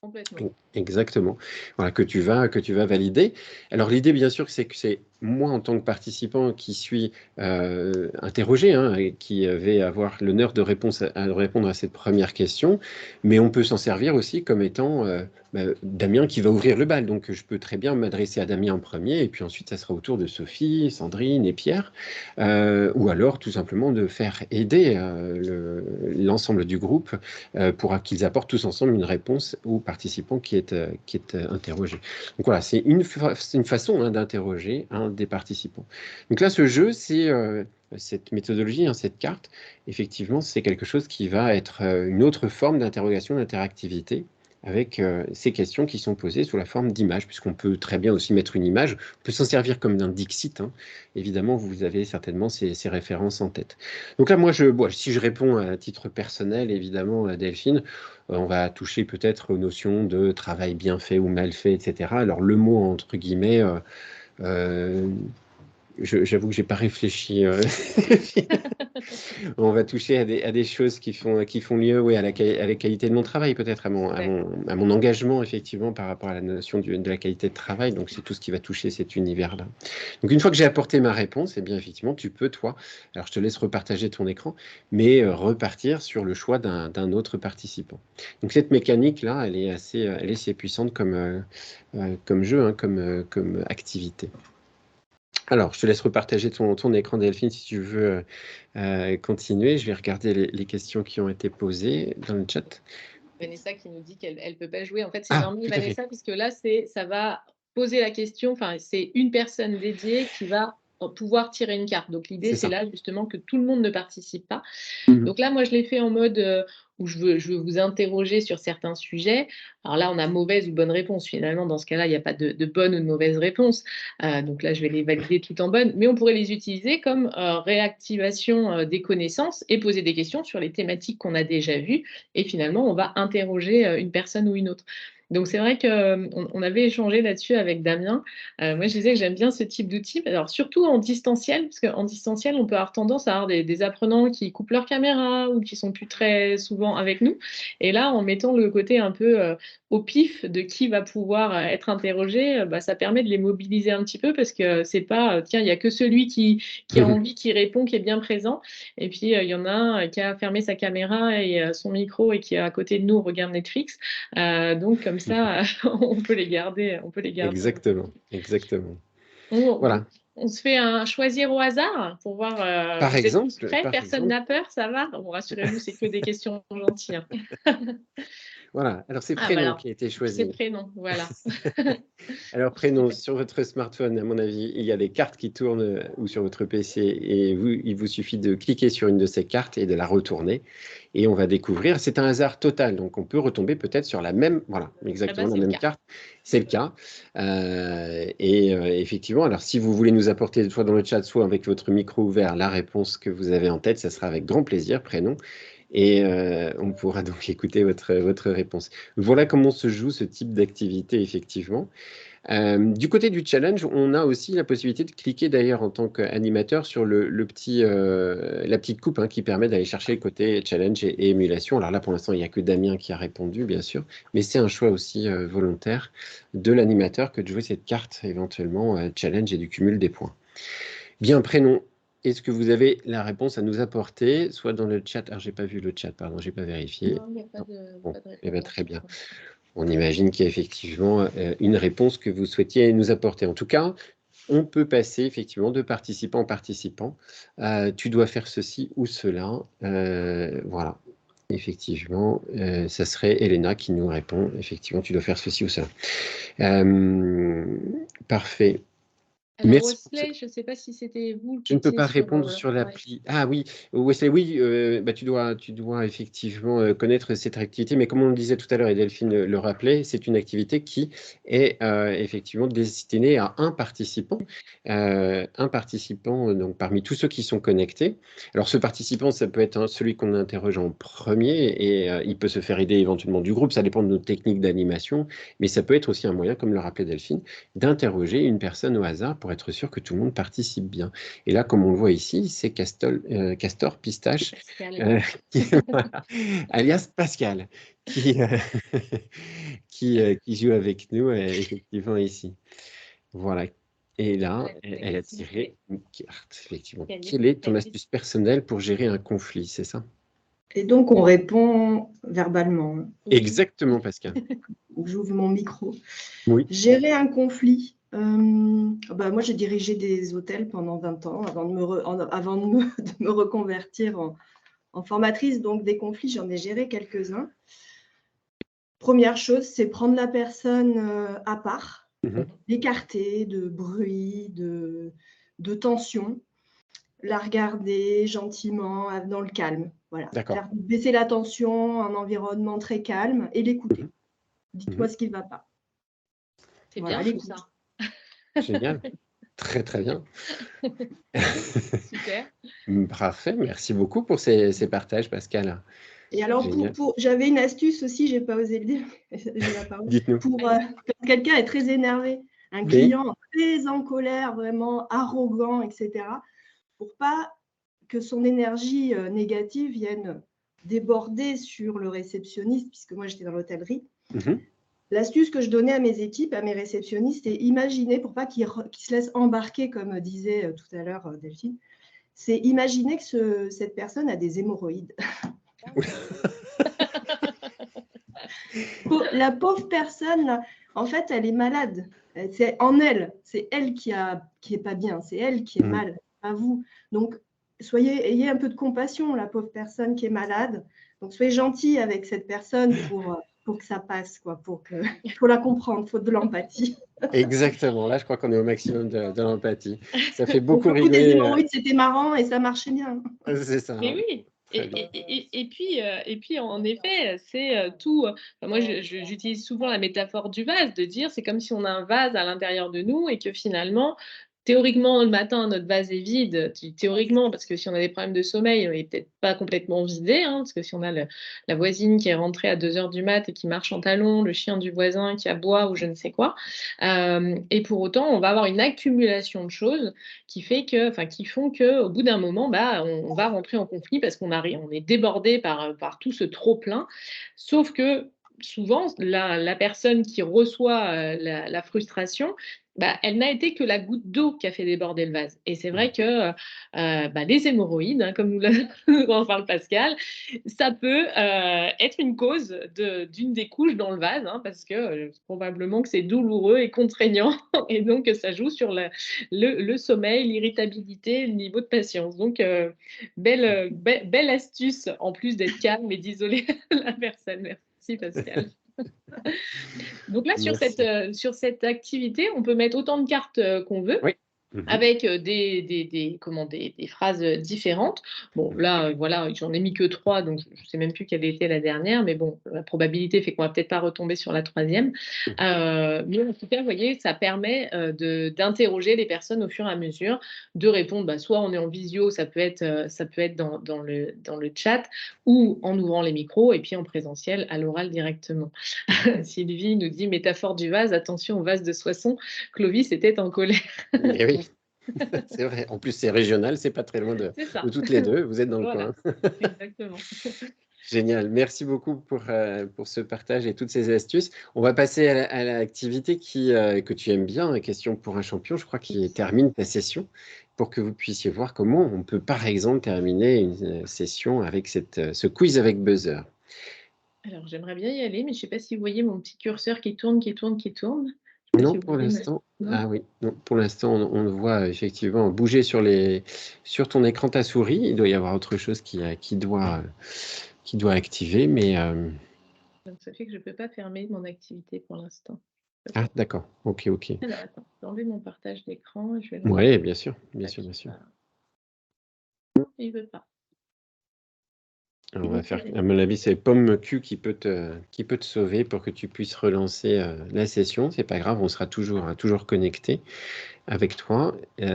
complètement. Exactement. Voilà, que tu vas valider. Alors l'idée, bien sûr, c'est que c'est moi en tant que participant qui suis interrogé, hein, et qui vais avoir l'honneur de répondre à cette première question, mais on peut s'en servir aussi comme étant Damien qui va ouvrir le bal. Donc je peux très bien m'adresser à Damien en premier, et puis ensuite ça sera au tour de Sophie, Sandrine et Pierre, ou alors tout simplement de faire aider l'ensemble du groupe pour qu'ils apportent tous ensemble une réponse au participant qui est interrogé. Donc voilà, c'est une façon hein, d'interroger un des participants. Donc là, ce jeu, c'est cette méthodologie, hein, cette carte, effectivement, c'est quelque chose qui va être une autre forme d'interrogation, d'interactivité avec ces questions qui sont posées sous la forme d'images, puisqu'on peut très bien aussi mettre une image, on peut s'en servir comme d'un Dixit, hein. Évidemment, vous avez certainement ces références en tête. Donc là, moi, si je réponds à titre personnel, évidemment, à Delphine, on va toucher peut-être aux notions de travail bien fait ou mal fait, etc. Alors le mot, entre guillemets, euh, j'avoue que je n'ai pas réfléchi. On va toucher à des choses qui font lieu, oui, à la qualité de mon travail, peut-être, à mon engagement, effectivement, par rapport à la notion de la qualité de travail. Donc, c'est tout ce qui va toucher cet univers-là. Donc, une fois que j'ai apporté ma réponse, eh bien, effectivement, tu peux, toi, alors je te laisse repartager ton écran, mais repartir sur le choix d'un autre participant. Donc, cette mécanique-là, elle est assez puissante comme jeu, hein, comme activité. Alors, je te laisse repartager ton écran, Delphine, si tu veux continuer. Je vais regarder les questions qui ont été posées dans le chat. Vanessa qui nous dit qu'elle ne peut pas jouer. En fait, c'est normal, Vanessa, puisque là, ça va poser la question. Enfin, c'est une personne dédiée qui va pouvoir tirer une carte. Donc, l'idée, c'est là, justement, que tout le monde ne participe pas. Donc là, moi, je l'ai fait en mode où je veux vous interroger sur certains sujets. Alors là, on a mauvaise ou bonne réponse. Finalement, dans ce cas-là, il n'y a pas de bonne ou de mauvaise réponse. Donc là, je vais les valider tout en bonne. Mais on pourrait les utiliser comme réactivation des connaissances et poser des questions sur les thématiques qu'on a déjà vues. Et finalement, on va interroger une personne ou une autre. Donc, c'est vrai qu'on avait échangé là-dessus avec Damien. Moi, je disais que j'aime bien ce type d'outil. Alors, surtout en distanciel, parce qu'en distanciel, on peut avoir tendance à avoir des apprenants qui coupent leur caméra ou qui sont plus très souvent avec nous. Et là, en mettant le côté un peu au pif de qui va pouvoir être interrogé, ça permet de les mobiliser un petit peu parce que c'est pas, tiens, il n'y a que celui qui a envie, qui répond, qui est bien présent. Et puis, il y en a un qui a fermé sa caméra et son micro et qui est à côté de nous, regarde Netflix. Donc, comme ça, on peut les garder. Exactement. Voilà. On se fait un choisir au hasard pour voir. Par exemple. Personne n'a peur, ça va? Bon, rassurez-vous, c'est que des questions gentilles. Voilà, alors c'est prénom qui a été choisi. C'est prénom, voilà. Alors prénom, sur votre smartphone, à mon avis, il y a les cartes qui tournent ou sur votre PC et il vous suffit de cliquer sur une de ces cartes et de la retourner. Et on va découvrir, c'est un hasard total, donc on peut retomber peut-être sur la même, voilà, exactement la même carte. C'est le cas. Effectivement, alors si vous voulez nous apporter soit dans le chat, soit avec votre micro ouvert, la réponse que vous avez en tête, ça sera avec grand plaisir, prénom. Et on pourra donc écouter votre réponse. Voilà comment se joue ce type d'activité, effectivement. Du côté du challenge, on a aussi la possibilité de cliquer d'ailleurs en tant qu'animateur sur la petite coupe qui permet d'aller chercher le côté challenge et émulation. Alors là, pour l'instant, il n'y a que Damien qui a répondu, bien sûr, mais c'est un choix aussi volontaire de l'animateur que de jouer cette carte éventuellement challenge et du cumul des points. Bien, prénom. Est-ce que vous avez la réponse à nous apporter, soit dans le chat? Alors, je n'ai pas vu le chat, pardon, je n'ai pas vérifié. Non, il n'y a pas de réponse. Eh bien, très bien. On imagine qu'il y a effectivement une réponse que vous souhaitiez nous apporter. En tout cas, on peut passer effectivement de participant en participant. Tu dois faire ceci ou cela. Voilà. Effectivement, ça serait Elena qui nous répond. Effectivement, tu dois faire ceci ou cela. Parfait. Alors, Wesley, je ne sais pas si c'était vous. Je ne peux pas répondre sur l'appli. Ah oui, Wesley, oui, tu dois effectivement connaître cette activité, mais comme on le disait tout à l'heure et Delphine le rappelait, c'est une activité qui est effectivement destinée à un participant donc parmi tous ceux qui sont connectés. Alors ce participant, ça peut être celui qu'on interroge en premier et il peut se faire aider éventuellement du groupe, ça dépend de nos techniques d'animation, mais ça peut être aussi un moyen, comme le rappelait Delphine, d'interroger une personne au hasard pour être sûr que tout le monde participe bien. Et là, comme on le voit ici, c'est Castor Pistache, alias Pascal, qui joue avec nous effectivement ici. Voilà. Et là, elle a tiré une carte, effectivement. Quelle est ton astuce personnelle pour gérer un conflit, c'est ça? Et donc, on répond verbalement. Exactement, Pascal. J'ouvre mon micro. Oui. Gérer un conflit. Moi, j'ai dirigé des hôtels pendant 20 ans avant de me reconvertir en formatrice. Donc, des conflits, j'en ai géré quelques-uns. Première chose, c'est prendre la personne à part, l'écarter de bruit, de tension, la regarder gentiment dans le calme. Voilà. Faire baisser la tension, un environnement très calme et l'écouter. Dites-moi ce qui ne va pas. C'est bien tout ça. Génial. Très, très bien. Super. Parfait. Merci beaucoup pour ces partages, Pascal. Et alors, j'avais une astuce aussi, je n'ai pas osé le dire. Dites-nous. Quand quelqu'un est très énervé, un client très en colère, vraiment arrogant, etc., pour pas que son énergie négative vienne déborder sur le réceptionniste, puisque moi j'étais dans l'hôtellerie. L'astuce que je donnais à mes équipes, à mes réceptionnistes, c'est imaginer, pour pas qu'ils se laissent embarquer, comme disait tout à l'heure Delphine, c'est imaginer que cette personne a des hémorroïdes. La pauvre personne, là, en fait, elle est malade. C'est en elle. C'est elle qui est pas bien. C'est elle qui est mal, pas vous. Donc, ayez un peu de compassion, la pauvre personne qui est malade. Donc, soyez gentil avec cette personne pour que ça passe, quoi. Faut la comprendre, faut de l'empathie. Exactement. Là, je crois qu'on est au maximum de l'empathie. Ça fait beaucoup Pour le coup, des rigoler. hémorroïdes, c'était marrant et ça marchait bien. C'est ça. Mais oui. Et puis, en effet, c'est tout. Moi, j'utilise souvent la métaphore du vase, de dire c'est comme si on a un vase à l'intérieur de nous et que finalement, théoriquement, le matin, notre vase est vide. Théoriquement, parce que si on a des problèmes de sommeil, il n'est peut-être pas complètement vidé, hein, parce que si on a la voisine qui est rentrée à 2 heures du mat et qui marche en talons, le chien du voisin qui aboie ou je ne sais quoi, et pour autant, on va avoir une accumulation de choses qui font qu'au bout d'un moment, on va rentrer en conflit parce on est débordé par tout ce trop-plein. Sauf que souvent, la personne qui reçoit la frustration, elle n'a été que la goutte d'eau qui a fait déborder le vase. Et c'est vrai que les hémorroïdes, hein, comme nous en parle Pascal, ça peut être une cause d'une des couches dans le vase, hein, parce que probablement que c'est douloureux et contraignant, et donc ça joue sur le sommeil, l'irritabilité, le niveau de patience. Donc, belle astuce, en plus d'être calme et d'isoler la personne. Merci Pascal. Donc là, sur cette activité, on peut mettre autant de cartes qu'on veut. Oui. Avec des phrases différentes. Bon, là, voilà, j'en ai mis que 3, donc je ne sais même plus quelle était la dernière, mais bon, la probabilité fait qu'on ne va peut-être pas retomber sur la 3e. Mais en tout cas, vous voyez, ça permet d'interroger les personnes au fur et à mesure, de répondre, soit on est en visio, ça peut être dans le chat, ou en ouvrant les micros, et puis en présentiel, à l'oral directement. Sylvie nous dit, métaphore du vase, attention au vase de Soissons, Clovis était en colère. Et oui. C'est vrai. En plus, c'est régional, c'est pas très loin de toutes les deux. Vous êtes dans le coin. Exactement. Génial. Merci beaucoup pour ce partage et toutes ces astuces. On va passer à l'activité que tu aimes bien, question pour un champion, je crois, qui termine ta session, pour que vous puissiez voir comment on peut, par exemple, terminer une session avec ce quiz avec buzzer. Alors, j'aimerais bien y aller, mais je ne sais pas si vous voyez mon petit curseur qui tourne. Non, pour l'instant. Ah oui, non, pour l'instant, on le voit effectivement bouger sur ton écran ta souris. Il doit y avoir autre chose qui doit activer, mais. Donc, ça fait que je ne peux pas fermer mon activité pour l'instant. Ah, d'accord. Ok. Alors, attends, je vais enlever mon partage d'écran. Oui, bien sûr. Non, il ne veut pas. Alors, on va faire, à mon avis, c'est Pomme Q qui peut te sauver pour que tu puisses relancer la session. C'est pas grave, on sera toujours connecté avec toi. Eh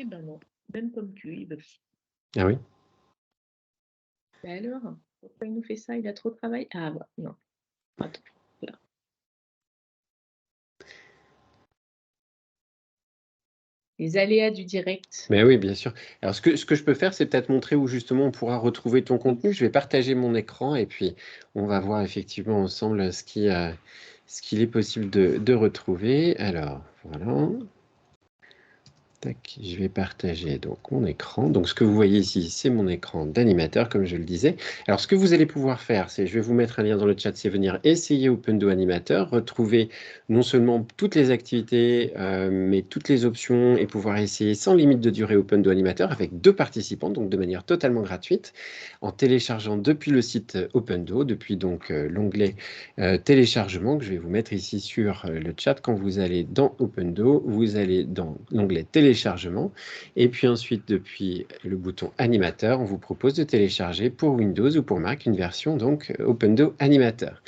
ben non, même Pomme Q, il veut. Ah oui. Alors, pourquoi il nous fait ça? Il a trop de travail? Ah bah non. Attends, là. Les aléas du direct. Mais oui, bien sûr. Alors, ce que je peux faire, c'est peut-être montrer où justement on pourra retrouver ton contenu. Je vais partager mon écran et puis on va voir effectivement ensemble ce qu'il est possible de retrouver. Alors, voilà. Tac, je vais partager donc mon écran. Donc, ce que vous voyez ici, c'est mon écran d'animateur, comme je le disais. Alors, ce que vous allez pouvoir faire, c'est, je vais vous mettre un lien dans le chat, c'est venir essayer Opendo Animateur, retrouver non seulement toutes les activités, mais toutes les options et pouvoir essayer sans limite de durée Opendo Animateur avec 2 participants, donc de manière totalement gratuite, en téléchargeant depuis le site Opendo, depuis donc l'onglet téléchargement que je vais vous mettre ici sur le chat. Quand vous allez dans Opendo, vous allez dans l'onglet téléchargement, et puis ensuite depuis le bouton animateur, on vous propose de télécharger pour Windows ou pour Mac une version donc Opendo Animateur.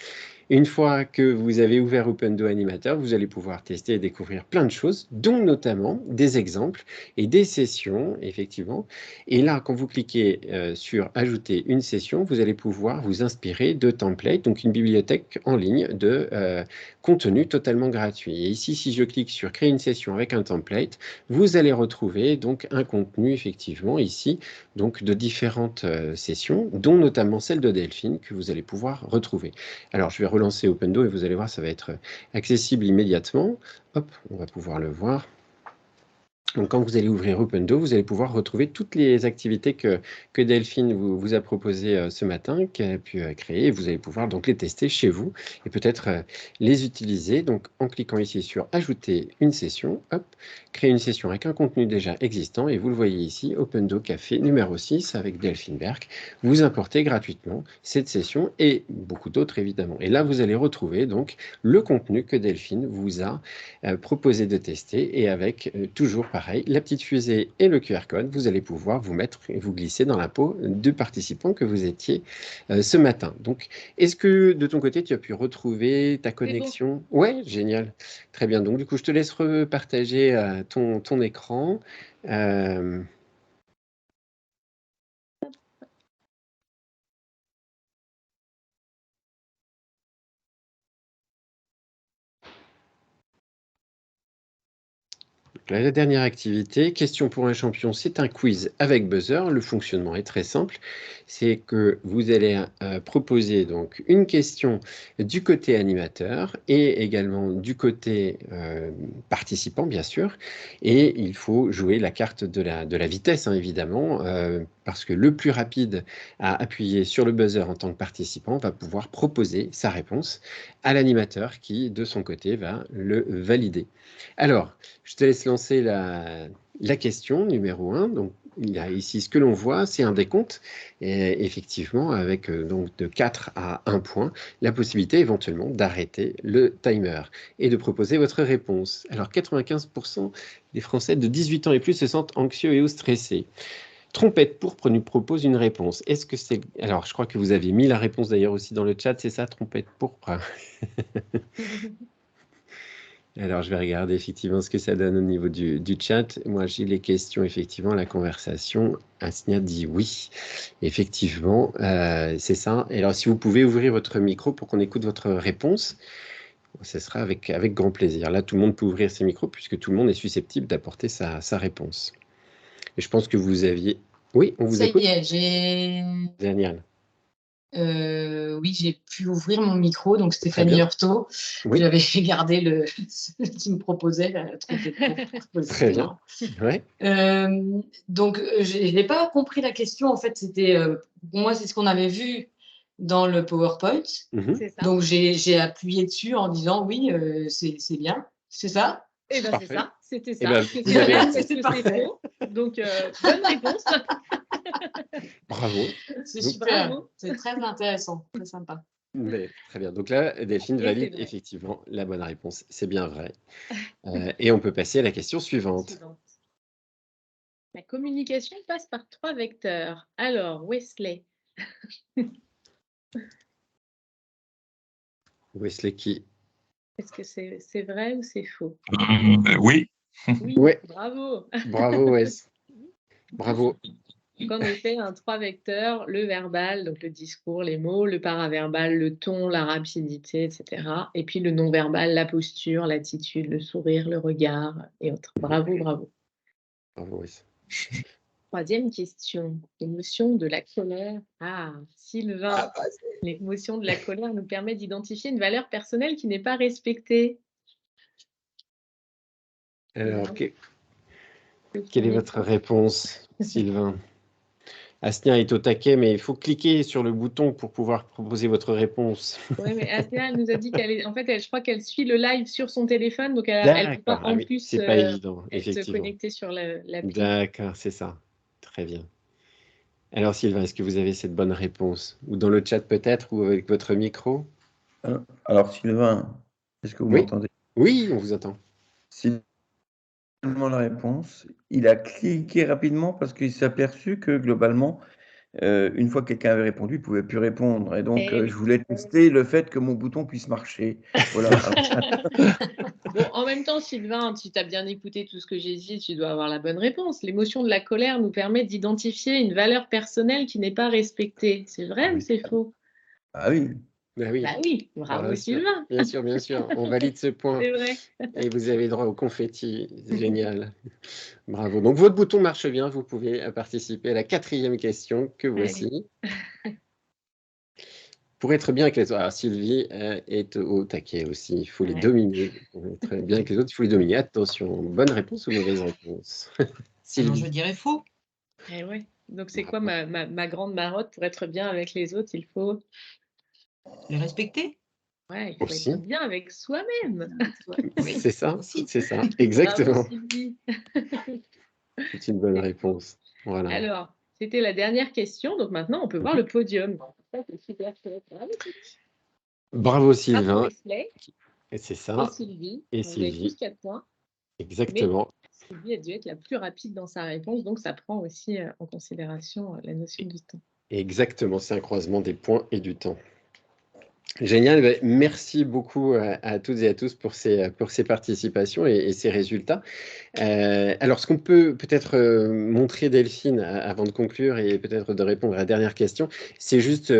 Une fois que vous avez ouvert Opendo Animateur, vous allez pouvoir tester et découvrir plein de choses, dont notamment des exemples et des sessions, effectivement. Et là, quand vous cliquez sur Ajouter une session, vous allez pouvoir vous inspirer de templates, donc une bibliothèque en ligne de contenu totalement gratuit. Et ici, si je clique sur Créer une session avec un template, vous allez retrouver donc un contenu, effectivement, ici, donc de différentes sessions, dont notamment celle de Delphine, que vous allez pouvoir retrouver. Alors, je vais relancer Opendo et vous allez voir, ça va être accessible immédiatement. Hop, on va pouvoir le voir. Donc, quand vous allez ouvrir Opendo, vous allez pouvoir retrouver toutes les activités que Delphine vous a proposées ce matin, qu'elle a pu créer. Et vous allez pouvoir donc les tester chez vous et peut-être les utiliser. Donc, en cliquant ici sur Ajouter une session, hop, créer une session avec un contenu déjà existant. Et vous le voyez ici, Opendo Café numéro 6 avec Delphine Berck. Vous importez gratuitement cette session et beaucoup d'autres évidemment. Et là, vous allez retrouver donc le contenu que Delphine vous a proposé de tester et avec toujours pareil, la petite fusée et le QR code, vous allez pouvoir vous mettre et vous glisser dans la peau du participant que vous étiez ce matin. Donc, est-ce que de ton côté, tu as pu retrouver ta connexion? Bon. Ouais, génial. Très bien. Donc, du coup, je te laisse repartager ton écran. La dernière activité, question pour un champion, c'est un quiz avec buzzer. Le fonctionnement est très simple. C'est que vous allez proposer donc une question du côté animateur et également du côté participant, bien sûr. Et il faut jouer la carte de la vitesse, hein, évidemment, parce que le plus rapide à appuyer sur le buzzer en tant que participant va pouvoir proposer sa réponse à l'animateur qui, de son côté, va le valider. Alors, je te laisse lancer la question numéro 1. Donc, il y a ici ce que l'on voit, c'est un décompte, et effectivement, avec donc de 4 à 1 point, la possibilité éventuellement d'arrêter le timer et de proposer votre réponse. Alors, 95% des Français de 18 ans et plus se sentent anxieux et ou stressés. Trompette pourpre nous propose une réponse. Est-ce que c'est... Alors, je crois que vous avez mis la réponse d'ailleurs aussi dans le chat, c'est ça, Trompette pourpre? Alors, je vais regarder effectivement ce que ça donne au niveau du chat. Moi, j'ai les questions, effectivement, la conversation. Asnia dit oui. Effectivement, c'est ça. Et alors, si vous pouvez ouvrir votre micro pour qu'on écoute votre réponse, ce sera avec grand plaisir. Là, tout le monde peut ouvrir ses micros puisque tout le monde est susceptible d'apporter sa réponse. Et je pense que vous aviez... Oui, on vous écoute. Ça y est, j'ai... Daniel. Oui, j'ai pu ouvrir mon micro, donc Stéphanie Heurtaud. Oui. J'avais gardé ce qui me proposait. Très bien. Ouais. Donc, je n'ai pas compris la question. En fait, c'était pour moi, c'est ce qu'on avait vu dans le PowerPoint. C'est ça. Donc, j'ai appuyé dessus en disant oui, c'est bien. C'est ça? Eh ben, c'est ça. C'était ça. C'est parfait. Donc, bonne réponse. Bravo. C'est super. Bravo. C'est très intéressant, très sympa. Mais, très bien. Donc là, Delphine valide effectivement la bonne réponse. C'est bien vrai. Et on peut passer à la question suivante. La communication passe par 3 vecteurs. Alors, Wesley. Wesley qui? Est-ce que c'est vrai ou c'est faux? Oui. Oui, ouais. Bravo. Bravo, Wes. Bravo. Donc, en effet, 3 vecteurs, le verbal, donc le discours, les mots, le paraverbal, le ton, la rapidité, etc. Et puis le non-verbal, la posture, l'attitude, le sourire, le regard et autres. Bravo, bravo. Bravo, Wes. 3e question, l'émotion de la colère. Ah, Sylvain, l'émotion de la colère nous permet d'identifier une valeur personnelle qui n'est pas respectée. Alors, quelle est votre réponse, Sylvain? Asnia est au taquet, mais il faut cliquer sur le bouton pour pouvoir proposer votre réponse. Oui, mais Asnia, elle nous a dit en fait, je crois qu'elle suit le live sur son téléphone, donc elle peut pas en plus c'est pas évident, se connecter sur l'appli. D'accord, c'est ça. Très bien. Alors Sylvain, est-ce que vous avez cette bonne réponse? Ou dans le chat peut-être, ou avec votre micro? Alors Sylvain, est-ce que vous m'entendez? Oui, on vous entend. La réponse, il a cliqué rapidement parce qu'il s'est aperçu que globalement, une fois que quelqu'un avait répondu, il ne pouvait plus répondre. Et donc, je voulais tester le fait que mon bouton puisse marcher. Voilà. Bon, en même temps, Sylvain, si tu as bien écouté tout ce que j'ai dit, tu dois avoir la bonne réponse. L'émotion de la colère nous permet d'identifier une valeur personnelle qui n'est pas respectée. C'est vrai ou c'est faux? Ah oui. Bah oui. Bah oui, bravo Bien sûr. Sylvain. Bien sûr. On valide ce point. C'est vrai. Et vous avez droit au confetti. C'est génial. Bravo. Donc, votre bouton marche bien. Vous pouvez participer à la 4e question que voici. Pour être bien avec les autres. Alors, Sylvie est au taquet aussi. Il faut les dominer. Pour être bien avec les autres, il faut les dominer. Attention, bonne réponse ou mauvaise réponse? Alors, je dirais faux. Eh ouais. Donc, c'est quoi ma grande marotte? Pour être bien avec les autres, il faut les respecter. Ouais, il faut être bien avec soi-même. C'est ça, c'est ça, exactement. Bravo, Sylvie. C'est une bonne réponse. Voilà. Alors, c'était la dernière question. Donc maintenant, on peut voir le podium. Bravo Sylvain. Et c'est ça. Et Sylvie. Et Vous avez tous 4 points. Exactement. Mais Sylvie a dû être la plus rapide dans sa réponse, donc ça prend aussi en considération la notion du temps. Exactement, c'est un croisement des points et du temps. Génial, merci beaucoup à toutes et à tous pour ces participations et ces résultats. Alors, ce qu'on peut peut-être montrer, Delphine, avant de conclure et peut-être de répondre à la dernière question, c'est juste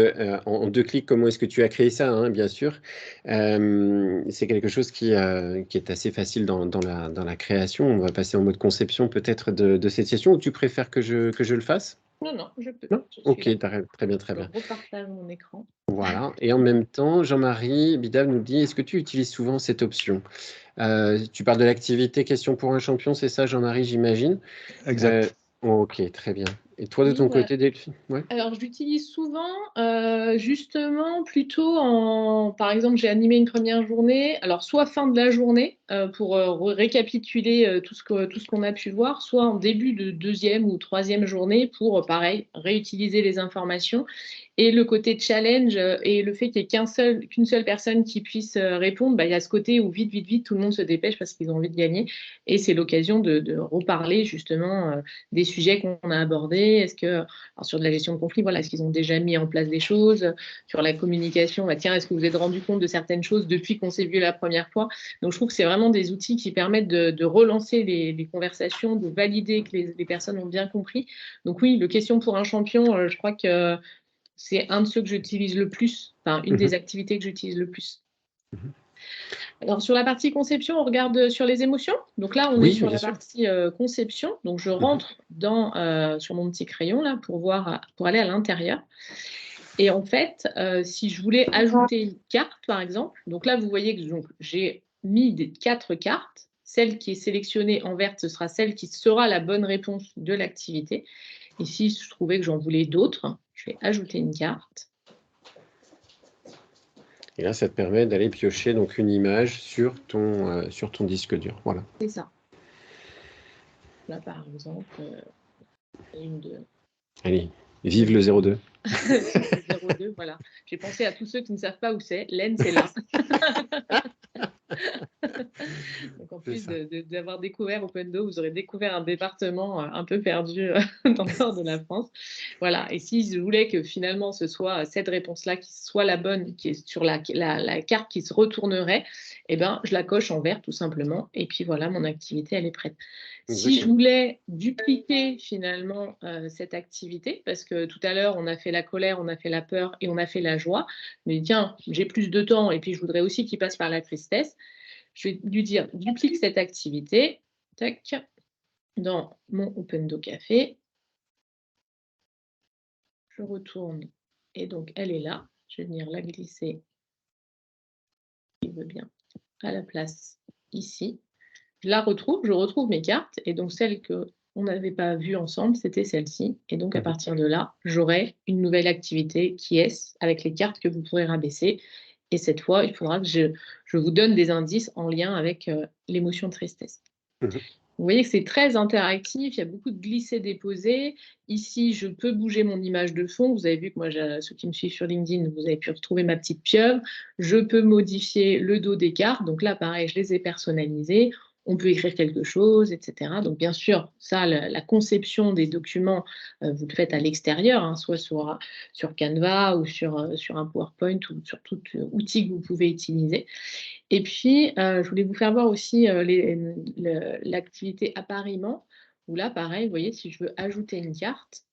en 2 clics comment est-ce que tu as créé ça, hein, bien sûr. C'est quelque chose qui est assez facile dans la création. On va passer en mode conception peut-être de cette session, ou tu préfères que je le fasse? Non, je peux. Non, ok, très bien. Je repartage mon écran. Voilà, et en même temps, Jean-Marie Bidav nous dit, est-ce que tu utilises souvent cette option? Tu parles de l'activité question pour un champion, c'est ça, Jean-Marie, j'imagine? Exact. Ok, très bien. Et toi, de ton côté, Delphine? Ouais. Alors, je l'utilise souvent, justement, plutôt par exemple, j'ai animé une première journée, alors soit fin de la journée, pour récapituler tout ce qu'on a pu voir, soit en début de 2e ou 3e journée pour, pareil, réutiliser les informations. Et le côté challenge et le fait qu'il n'y ait qu'une seule personne qui puisse répondre, il y a ce côté où vite, tout le monde se dépêche parce qu'ils ont envie de gagner. Et c'est l'occasion de reparler justement des sujets qu'on a abordés. Alors sur de la gestion de conflit, voilà, est-ce qu'ils ont déjà mis en place des choses? Sur la communication, tiens, est-ce que vous vous êtes rendu compte de certaines choses depuis qu'on s'est vu la première fois? Donc je trouve que c'est vraiment des outils qui permettent de relancer les conversations, de valider que les personnes ont bien compris. Donc oui, le question pour un champion, je crois que c'est un de ceux que j'utilise le plus, enfin une des activités que j'utilise le plus. Alors sur la partie conception, on regarde sur les émotions. Donc là, on est sur la partie conception. Donc je rentre sur mon petit crayon là pour aller à l'intérieur. Et en fait, si je voulais ajouter une carte, par exemple, donc là, vous voyez que j'ai mis 4 cartes. Celle qui est sélectionnée en verte, ce sera celle qui sera la bonne réponse de l'activité. Et si je trouvais que j'en voulais d'autres, je vais ajouter une carte. Et là, ça te permet d'aller piocher donc une image sur ton disque dur. Voilà. C'est ça. Là, par exemple, une de... Allez, vive le 02. Le 02, voilà. J'ai pensé à tous ceux qui ne savent pas où c'est. L'Aisne, c'est là. Donc en plus d'avoir découvert Open-Do, vous aurez découvert un département un peu perdu dans le nord de la France. Voilà. Et si je voulais que finalement ce soit cette réponse-là qui soit la bonne, qui est sur la carte qui se retournerait, eh ben, je la coche en vert tout simplement. Et puis voilà, mon activité, elle est prête. Si je voulais dupliquer finalement cette activité, parce que tout à l'heure, on a fait la colère, on a fait la peur et on a fait la joie, mais tiens, j'ai plus de temps et puis je voudrais aussi qu'il passe par la tristesse, je vais lui dire duplique cette activité, tac, dans mon Open-Do Café. Je retourne et donc elle est là. Je vais venir la glisser, il veut bien, à la place ici. Je la retrouve, je retrouve mes cartes et donc celle qu'on n'avait pas vue ensemble, c'était celle-ci. Et donc à partir de là, j'aurai une nouvelle activité qui est avec les cartes que vous pourrez rabaisser. Et cette fois, il faudra que je vous donne des indices en lien avec l'émotion de tristesse. Vous voyez que c'est très interactif, il y a beaucoup de glisser-déposer. Ici, je peux bouger mon image de fond. Vous avez vu que moi, ceux qui me suivent sur LinkedIn, vous avez pu retrouver ma petite pieuvre. Je peux modifier le dos des cartes. Donc là, pareil, je les ai personnalisées. on peut écrire quelque chose, etc. Donc, bien sûr, ça, la conception des documents, vous le faites à l'extérieur, hein, soit sur Canva ou sur un PowerPoint ou sur tout outil que vous pouvez utiliser. Et puis, je voulais vous faire voir aussi l'activité appariement, où là, pareil, vous voyez, si je veux ajouter une carte,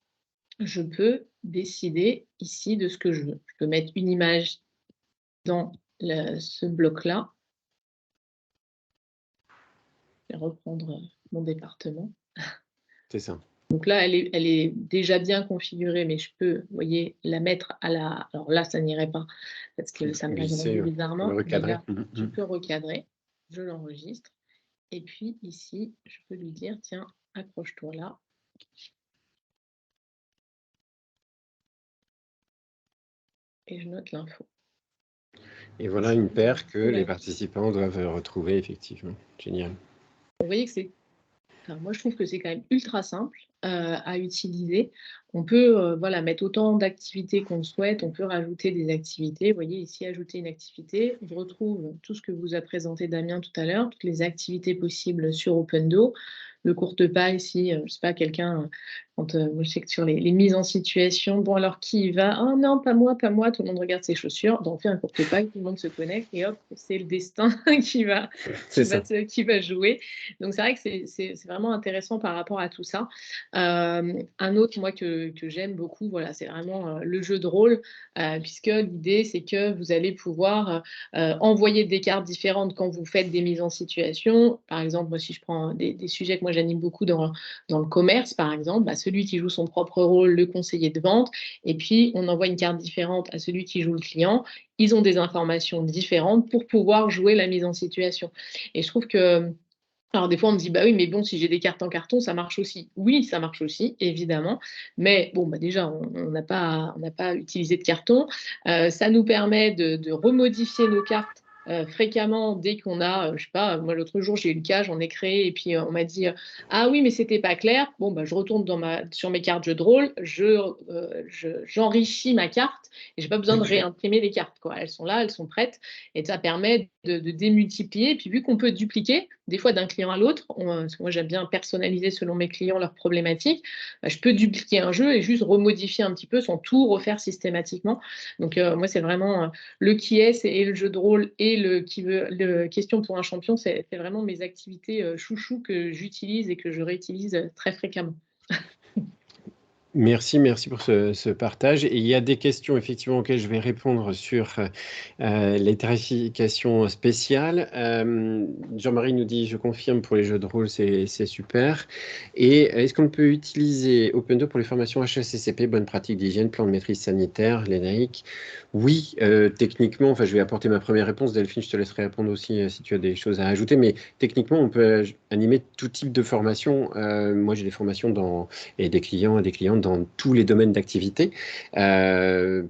je peux décider ici de ce que je veux. Je peux mettre une image dans ce bloc-là. Je vais reprendre mon département. C'est ça. Donc là, elle est déjà bien configurée, mais je peux, vous voyez, la mettre à la... Alors là, ça n'irait pas, parce que ça me reste bizarrement. Mais là, je peux recadrer, je l'enregistre. Et puis ici, je peux lui dire, tiens, accroche-toi là. Et je note l'info. Et voilà une paire que les participants doivent retrouver, effectivement. Génial. Vous voyez que c'est... Alors moi, je trouve que c'est quand même ultra simple à utiliser. On peut voilà, mettre autant d'activités qu'on le souhaite. On peut rajouter des activités. Vous voyez ici, ajouter une activité. Je retrouve tout ce que vous a présenté Damien tout à l'heure, toutes les activités possibles sur Opendo. Le courte-paille, si, je ne sais pas, quelqu'un, moi je sais que sur les mises en situation, bon alors qui y va? Oh non, pas moi, tout le monde regarde ses chaussures. Donc on fait un courte-paille, tout le monde se connecte et hop, c'est le destin qui va jouer. Donc c'est vrai que c'est vraiment intéressant par rapport à tout ça. Un autre, moi, que j'aime beaucoup, voilà, c'est vraiment le jeu de rôle, puisque l'idée, c'est que vous allez pouvoir envoyer des cartes différentes quand vous faites des mises en situation. Par exemple, moi, si je prends des sujets que moi j'anime beaucoup dans le commerce, par exemple, celui qui joue son propre rôle, le conseiller de vente, et puis on envoie une carte différente à celui qui joue le client. Ils ont des informations différentes pour pouvoir jouer la mise en situation. Et je trouve que... Alors, des fois, on me dit, bah oui, mais bon, si j'ai des cartes en carton, ça marche aussi. Oui, ça marche aussi, évidemment. Mais bon, déjà, on n'a pas utilisé de carton. Ça nous permet de remodifier nos cartes fréquemment dès qu'on a, je sais pas, moi l'autre jour j'ai eu le cas, j'en ai créé et puis on m'a dit ah oui mais c'était pas clair, bon je retourne sur mes cartes jeux de rôle, j'enrichis ma carte et j'ai pas besoin de réimprimer les cartes, quoi. Elles sont là, elles sont prêtes et ça permet de démultiplier. Et puis vu qu'on peut dupliquer des fois d'un client à l'autre, parce que moi j'aime bien personnaliser selon mes clients leurs problématiques, je peux dupliquer un jeu et juste remodifier un petit peu sans tout refaire systématiquement. Donc moi c'est vraiment le qui est et le jeu de rôle et le question pour un champion, c'est vraiment mes activités chouchou que j'utilise et que je réutilise très fréquemment. Merci pour ce partage. Et il y a des questions effectivement auxquelles je vais répondre sur les tarifications spéciales. Jean-Marie nous dit, je confirme pour les jeux de rôle, c'est super. Et est-ce qu'on peut utiliser Opendo pour les formations HACCP, bonne pratique d'hygiène, plan de maîtrise sanitaire, l'ENAIC? Oui, techniquement, enfin je vais apporter ma première réponse. Delphine, je te laisserai répondre aussi si tu as des choses à ajouter. Mais techniquement, on peut animer tout type de formation. Moi, j'ai des formations et des clients dans tous les domaines d'activité,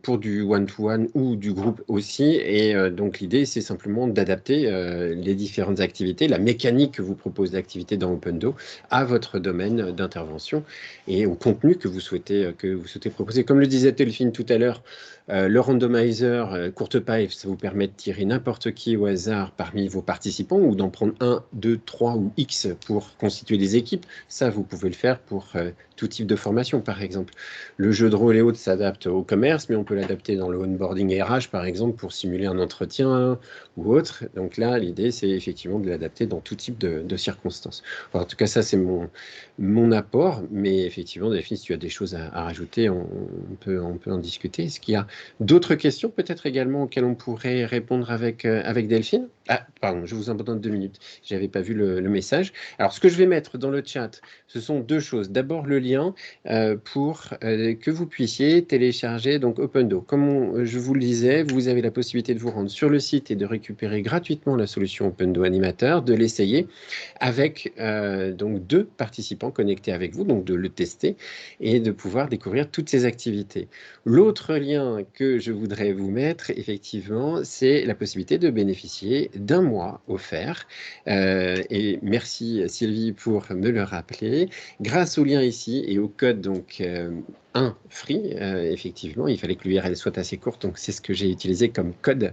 pour du one-to-one ou du groupe aussi. Et donc, l'idée, c'est simplement d'adapter les différentes activités, la mécanique que vous propose l'activité dans Opendo à votre domaine d'intervention et au contenu que vous souhaitez proposer. Comme le disait Delphine tout à l'heure, le randomizer courte-paille, ça vous permet de tirer n'importe qui au hasard parmi vos participants ou d'en prendre 1, 2, 3 ou X pour constituer des équipes. Ça, vous pouvez le faire pour tout type de formation, par exemple. Le jeu de rôle et autres s'adapte au commerce, mais on peut l'adapter dans le onboarding RH, par exemple, pour simuler un entretien ou autre. Donc là, l'idée, c'est effectivement de l'adapter dans tout type de circonstances. Enfin, en tout cas, ça, c'est mon apport. Mais effectivement, Delphine, si tu as des choses à rajouter, on peut en discuter. Est-ce qu'il y a d'autres questions, peut-être également, auxquelles on pourrait répondre avec Delphine? Ah, pardon, je vous abandonne 2 minutes. Je n'avais pas vu le message. Alors, ce que je vais mettre dans le chat, ce sont 2 choses. D'abord, le lien pour que vous puissiez télécharger donc Opendo. Comme je vous le disais, vous avez la possibilité de vous rendre sur le site et de récupérer gratuitement la solution Opendo Animateur, de l'essayer avec donc 2 participants connectés avec vous, donc de le tester et de pouvoir découvrir toutes ces activités. L'autre lien que je voudrais vous mettre, effectivement, c'est la possibilité de bénéficier d'1 mois offert. Et merci Sylvie pour me le rappeler. Grâce au lien ici et au code donc 1 free, effectivement, il fallait que l'URL soit assez courte, donc c'est ce que j'ai utilisé comme code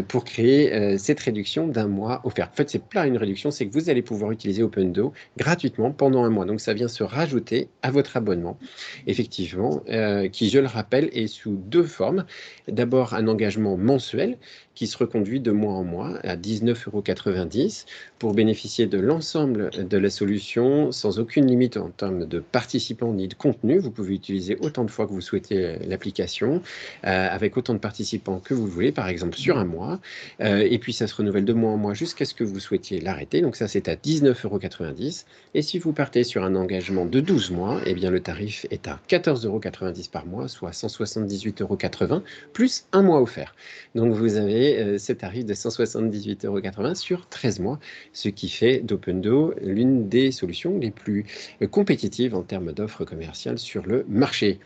pour créer cette réduction d'1 mois offert. En fait, c'est pas une réduction, c'est que vous allez pouvoir utiliser Opendo gratuitement pendant 1 mois. Donc, ça vient se rajouter à votre abonnement, effectivement, qui, je le rappelle, est sous 2 formes. D'abord, un engagement mensuel qui se reconduit de mois en mois à 19,90 € pour bénéficier de l'ensemble de la solution sans aucune limite en termes de participants ni de contenu. Vous pouvez utiliser autant de fois que vous souhaitez l'application avec autant de participants que vous voulez, par exemple sur 1 mois. Et puis, ça se renouvelle de mois en mois jusqu'à ce que vous souhaitiez l'arrêter. Donc ça, c'est à 19,90 €. Et si vous partez sur un engagement de 12 mois, eh bien, le tarif est à 14,90 € par mois, soit 178,80 € plus 1 mois offert. Donc, vous avez ce tarif de 178,80 € sur 13 mois, ce qui fait d'Opendo l'une des solutions les plus compétitives en termes d'offres commerciales sur le marché.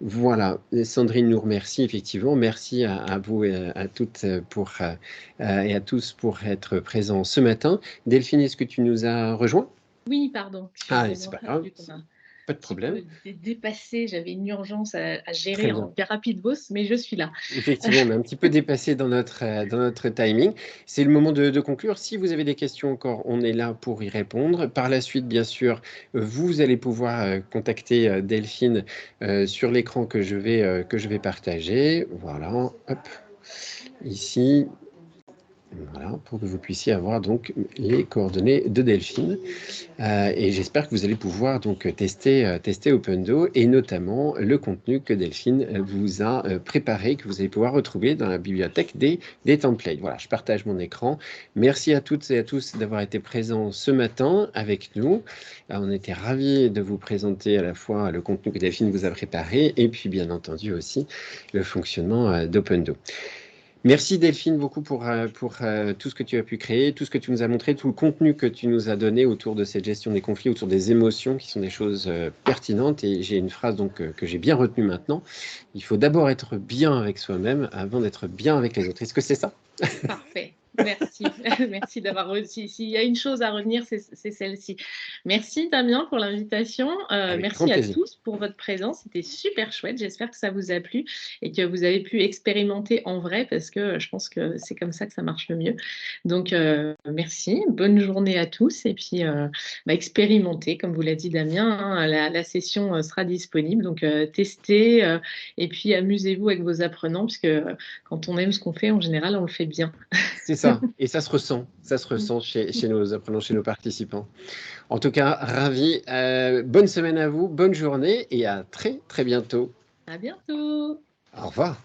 Voilà, Sandrine nous remercie effectivement. Merci à vous et à toutes et à tous pour être présents ce matin. Delphine, est-ce que tu nous as rejoints? Oui, pardon. Ah, c'est pas grave. Pas de problème. Dépassé, j'avais une urgence à gérer en rapide boss, mais je suis là. Effectivement, on est un petit peu dépassé dans notre timing. C'est le moment de conclure. Si vous avez des questions encore, on est là pour y répondre. Par la suite, bien sûr, vous allez pouvoir contacter Delphine sur l'écran que je vais partager. Voilà, hop, ici. Voilà, pour que vous puissiez avoir donc les coordonnées de Delphine. Et j'espère que vous allez pouvoir donc tester Opendo et notamment le contenu que Delphine vous a préparé, que vous allez pouvoir retrouver dans la bibliothèque des templates. Voilà, je partage mon écran. Merci à toutes et à tous d'avoir été présents ce matin avec nous. On était ravis de vous présenter à la fois le contenu que Delphine vous a préparé et puis bien entendu aussi le fonctionnement d'Opendo. Merci Delphine beaucoup pour tout ce que tu as pu créer, tout ce que tu nous as montré, tout le contenu que tu nous as donné autour de cette gestion des conflits, autour des émotions qui sont des choses pertinentes. Et j'ai une phrase donc que j'ai bien retenue maintenant. Il faut d'abord être bien avec soi-même avant d'être bien avec les autres. Est-ce que c'est ça? Parfait. Merci. Merci d'avoir réussi. S'il y a une chose à revenir, c'est celle-ci. Merci Damien pour l'invitation. Merci à tous pour votre présence. C'était super chouette. J'espère que ça vous a plu et que vous avez pu expérimenter en vrai parce que je pense que c'est comme ça que ça marche le mieux. Donc, merci. Bonne journée à tous. Et puis, expérimentez, comme vous l'a dit Damien. Hein, la session sera disponible. Donc, testez et puis amusez-vous avec vos apprenants parce que quand on aime ce qu'on fait, en général, on le fait bien. C'est ça, et ça se ressent chez nos apprenants, chez nos participants. En tout cas, ravi. Bonne semaine à vous, bonne journée et à très très bientôt. À bientôt. Au revoir.